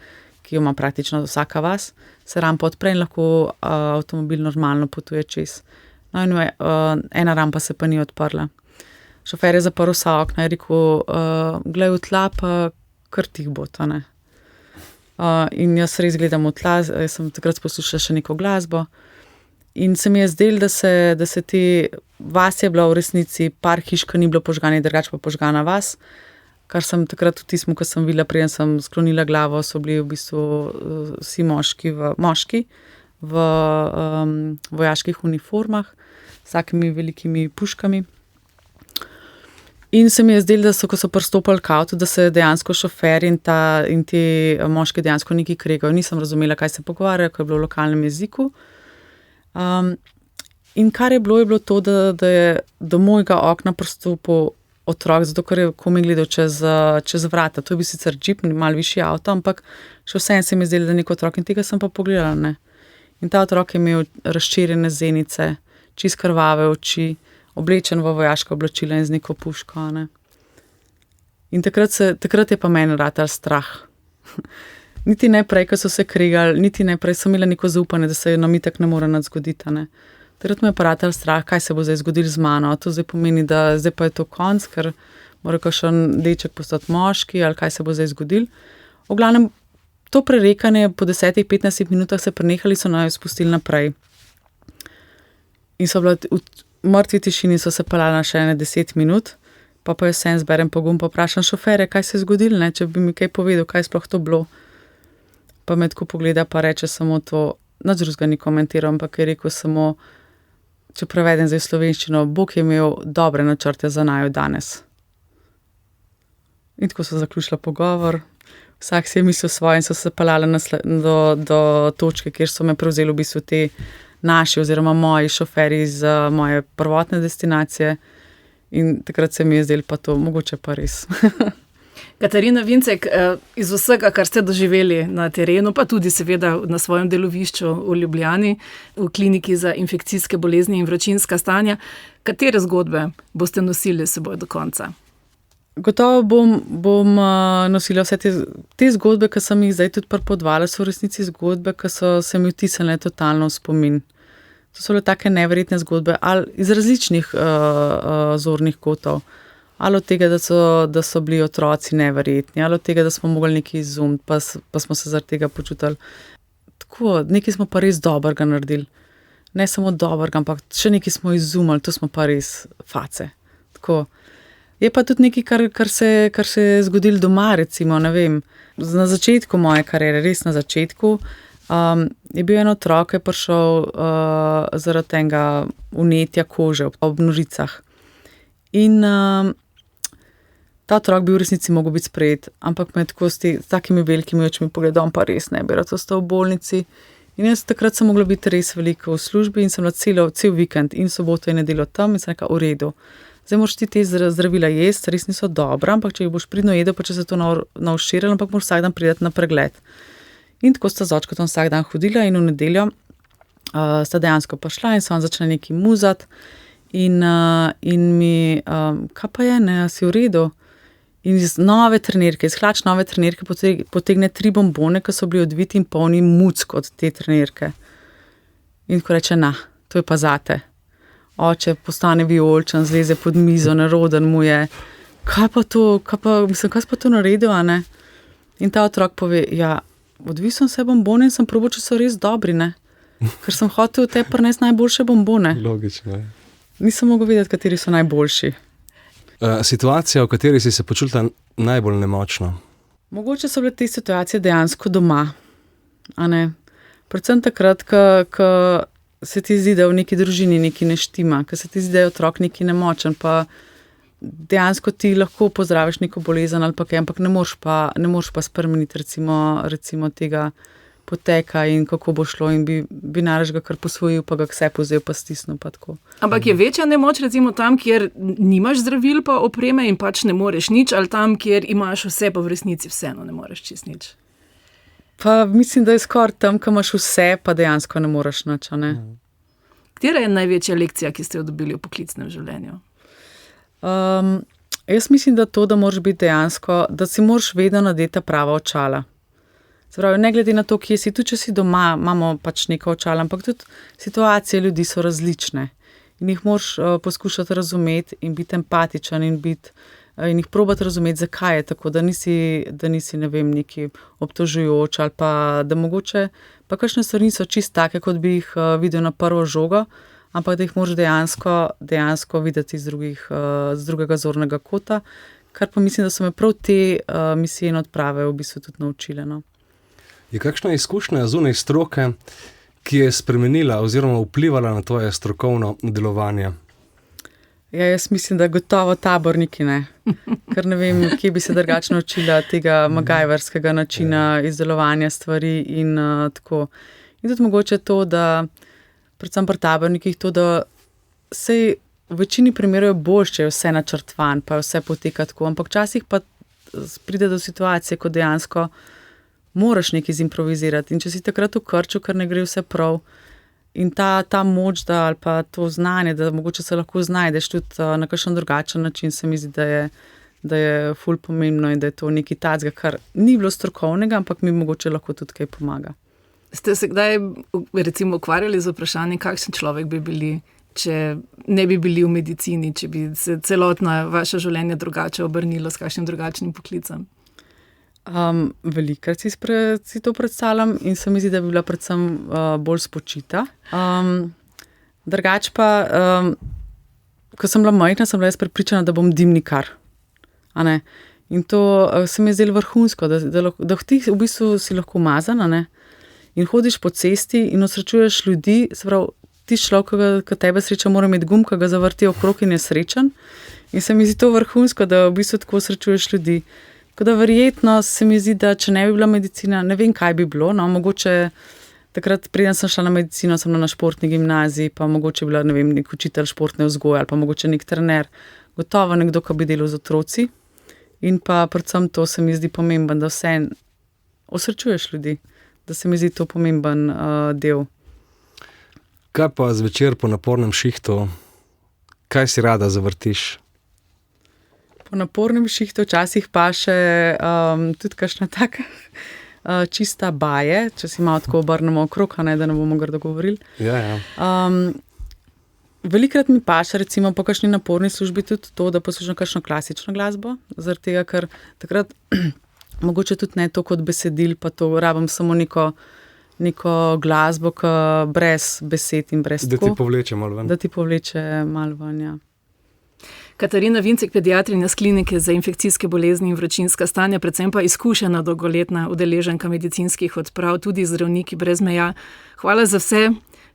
ki jo ima praktično vsaka vas, se rampa odpre in lahko avtomobil normalno potuje čez. No in ena rampa se pa ni odprla. Šofer je zaprl vsa okna in rekel, glej v tla, pa kar tih bo to, ne. In jaz res gledam v tla, jaz sem takrat poslušala še neko glasbo. In se mi je zdelo, da se vas je bila v resnici par hiš, ki ni bilo požgane, drugače pa požgana vas, kar sem takrat v tistem, ko sem videla, preden sem sklonila glavo, so bili v bistvu vsi moški v vojaških uniformah, s takimi velikimi puškami. In se mi je zdelo, da ko so pristopili k avtu, da se dejansko šofer in ti moški dejansko nekaj kregajo. Nisem razumela, kaj se pogovarjajo, ker je bilo v lokalnem jeziku. In kar je bilo to, da je do mojega okna pristopil otrok, zato ker je komaj gledal čez vrata. To je bil sicer džip, malo višji avto, ampak še vseeno se mi je zdelo, da je nek otrok in tega sem pa pogledala, ne. In ta otrok je imel razširjene zenice, čist krvave oči, oblečen v vojaška oblačila in z neko puško, ne. In takrat je pa meni ratal strah. Niti ne prej, ko so se kregali, niti ne prej sem imela neko zaupanje, da se nam itak ne more nič zgoditi, ne. Takrat me je pa ratal strah, kaj se bo zdaj zgodilo z mano. To zdaj pomeni, da zdaj pa je to konc, ker mora kakšen deček postati moški ali kaj se bo zdaj zgodil. V glavnem, to prerekanje po 10-15 minutah se prenehali, so naju spustili naprej. In so bila v mrtvi tišini, so se pelala še 10 minut, pa jaz sem zberem pogum, pa vprašam šoferja, kaj se je zgodilo, če bi mi kaj povedal, kaj sploh to bilo. Pa me tako pogleda, pa reče samo to, nič drugega ni komentiral, ampak je rekel samo, če prevedem zdaj v slovenščino, Bog je imel dobre načrte za naju danes. In tako so zaključila pogovor, vsak si je mislil svoje in so se pelali do točke, kjer so me prevzeli v bistvu te naši oziroma moji šoferji iz moje prvotne destinacije in takrat se mi je zdelo pa to mogoče pa res. Katarina Vincek, iz vsega, kar ste doživeli na terenu, pa tudi seveda na svojem delovišču v Ljubljani, v kliniki za infekcijske bolezni in vročinska stanja, katere zgodbe boste nosili s seboj do konca? Gotovo bom nosila vse te zgodbe, ki sem jih zdaj tudi pripovedovala, so v resnici zgodbe, ki so se mi vtisnile totalno v spomin. To so bile take neverjetne zgodbe, ali iz različnih zornih kotov. Ali od tega, da so bili otroci neverjetni, ali od tega, da smo mogli nekaj izumiti, pa smo se zaradi tega počutili. Tako, nekaj smo pa res dobrega naredili. Ne samo dobrega, ampak še nekaj smo izumili, to smo pa res face. Tako. Je pa tudi nekaj, kar se je zgodilo doma, recimo, ne vem, na začetku moje kariere, res na začetku, je bil en otrok, ki je prišel zaradi tega vnetja kože ob nožicah. In ta otrok bi v resnici mogel biti sprejet, ampak me tako s takimi velikimi očmi pogledal, pa res ne bi rad ostal v bolnici. In jaz takrat sem mogla biti res veliko v službi in sem bila cel vikend in soboto in nedeljo tam in sem rekla, v redu. Zdaj moraš ti te zdravila jesti, res niso dobra, ampak če jih boš pridno jedel, pa če se to nauširilo, ampak moraš vsak dan priti na pregled. In tako sta z očkotom vsak dan hodila in v nedeljo sta dejansko prišla in so on začela nekaj muzati in mi, kaj pa je, ne, si v redu? In iz hlač nove trenirke potegne 3 bombone, ki so bili odviti in polni muck od te trenirke. In ko reče, to je pa zate. Oče postane vijoličen, zleze pod mizo, neroden mu je. Kaj si pa to naredil, a ne? In ta otrok pove, odvisno se bombone in sem probal, če so res dobri, ne? Ker sem hotel v te prinesti najboljše bombone. Logično je. Nisem mogel vedeti, kateri so najboljši. Situacija, v kateri si se počutila najbolj nemočno? Mogoče so bile te situacije dejansko doma, a ne? Predvsem takrat, ko se ti zdi, da v neki družini nekaj ne štima, ko se ti zdi, da je otrok nekaj nemočen, pa dejansko ti lahko pozdraviš neko bolezen ali pa kaj, ampak ne moreš pa spremeniti recimo tega poteka in kako bo šlo in bi nareč ga kar posvojil, pa ga k sebi vzel, pa stisnil, pa tako. Ampak je večja nemoč recimo tam, kjer nimaš zdravil pa opreme in pač ne moreš nič, ali tam, kjer imaš vse, pa v resnici vseeno ne moreš čist nič? Pa mislim, da je skoraj tam, ko imaš vse, pa dejansko ne moreš nič, ne? Katera je največja lekcija, ki ste jo dobili v poklicnem življenju? Jaz mislim, da moraš biti dejansko, da si moraš vedno nadeti prava očala. Se pravi, ne glede na to, kje si, tudi če si doma, imamo pač neko očala, ampak tudi situacije ljudi so različne in jih moraš poskušati razumeti in biti empatičen in jih probati razumeti, zakaj je tako, da nisi ne vem, neki obtožujoč ali pa da mogoče pa kakšne stvari niso čisto take, kot bi jih videl na prvo žogo, ampak da jih moraš dejansko videti z drugega zornega kota, kar pa mislim, da so me prav te misije in odprave v bistvu tudi naučile, no. Je kakšna izkušnja zunaj stroke, ki je spremenila oziroma vplivala na tvoje strokovno delovanje? Ja, jaz mislim, da gotovo taborniki ne. Ker ne vem, kje bi se drugače naučila tega magajverskega načina izdelovanja stvari in tako. In tudi mogoče to, da predvsem pri tabornikih to, da sej v večini primerov je boljše, če je vse načrtvan, pa vse poteka tako, ampak včasih pa pride do situacije, ko dejansko moraš nekaj zimprovizirati in če si takrat v krču, ker ne gre vse prav in ta moč, ali pa to znanje, da mogoče se lahko znajdeš tudi na kakšen drugačen način, se mi zdi, da je ful pomembno in da je to nekaj tacga, kar ni bilo strokovnega, ampak mi mogoče lahko tudi kaj pomaga. Ste se kdaj recimo ukvarjali z vprašanjem, kakšen človek bi bili, če ne bi bili v medicini, če bi se celotno vaše življenje drugače obrnilo s kakšnim drugačnim poklicem? Velikokrat si to predstavljam in se mi zdi, da bi bila predvsem bolj spočita. Drugače pa, ko sem bila majhna, sem bila jaz prepričana, da bom dimnikar. A ne? In to se mi je zdelo vrhunsko, da ti v bistvu si lahko umazan, a ne? In hodiš po cesti in osrečuješ ljudi, se pravi, ti človek, ki tebe sreča, mora imeti gum, ki ga zavrti okrog in je srečen. In se mi zdi to vrhunsko, da v bistvu tako osrečuješ ljudi. Tako da verjetno se mi zdi, da če ne bi bila medicina, ne vem, kaj bi bilo. No, mogoče takrat, preden sem šla na medicino, sem bila na športni gimnaziji, pa mogoče bila, ne vem, nek učitelj športne vzgoje ali pa mogoče nek trener. Gotovo nekdo, ki bi delal z otroci. In pa predvsem to se mi zdi pomemben, da vse osrečuješ ljudi, da se mi zdi to pomemben del. Kaj pa zvečer po napornem šihtu, kaj si rada zavrtiš? Po napornem šihtu včasih pa še tudi kakšna taka čista baje, če si malo tako obrnemo okrog, a ne, da ne bomo grdo govorili. Ja. Velikrat mi paše, recimo po kakšni naporni službi tudi to, da poslušam kakšno klasično glasbo, zaradi tega, ker takrat mogoče tudi ne to kot besedil, pa to rabim samo neko glasbo, ki brez besed in brez Da ti povleče malo ven. Da ti povleče malo ven, ja. Katarina Vincek, pediatrinja s klinike za infekcijske bolezni in vročinska stanja, predvsem pa izkušena dolgoletna udeleženka medicinskih odprav, tudi zdravniki brez meja. Hvala za vse,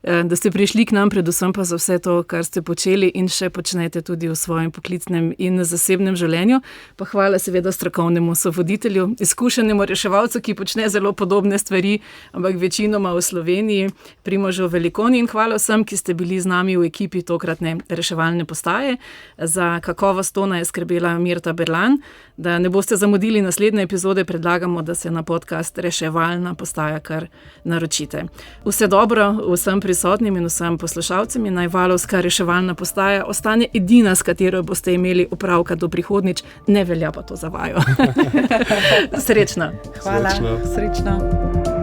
da ste prišli k nam, predvsem pa za vse to, kar ste počeli in še počnete tudi v svojem poklicnem in zasebnem življenju. Pa hvala seveda strokovnemu sovoditelju, izkušenemu reševalcu, ki počne zelo podobne stvari, ampak večinoma v Sloveniji, Primožu Velikoni, in hvala vsem, ki ste bili z nami v ekipi tokratne reševalne postaje. Za kakovost tona je skrbela Mirta Berlan. Da ne boste zamudili naslednje epizode, predlagamo, da se na podcast Reševalna postaja kar naročite. Vse dobro vsem prisotnim in vsem poslušalcem in naj Valovska reševalna postaja ostane edina, s katero boste imeli opravka do prihodnjič, ne velja pa to za vaju. Srečno. Hvala, srečno.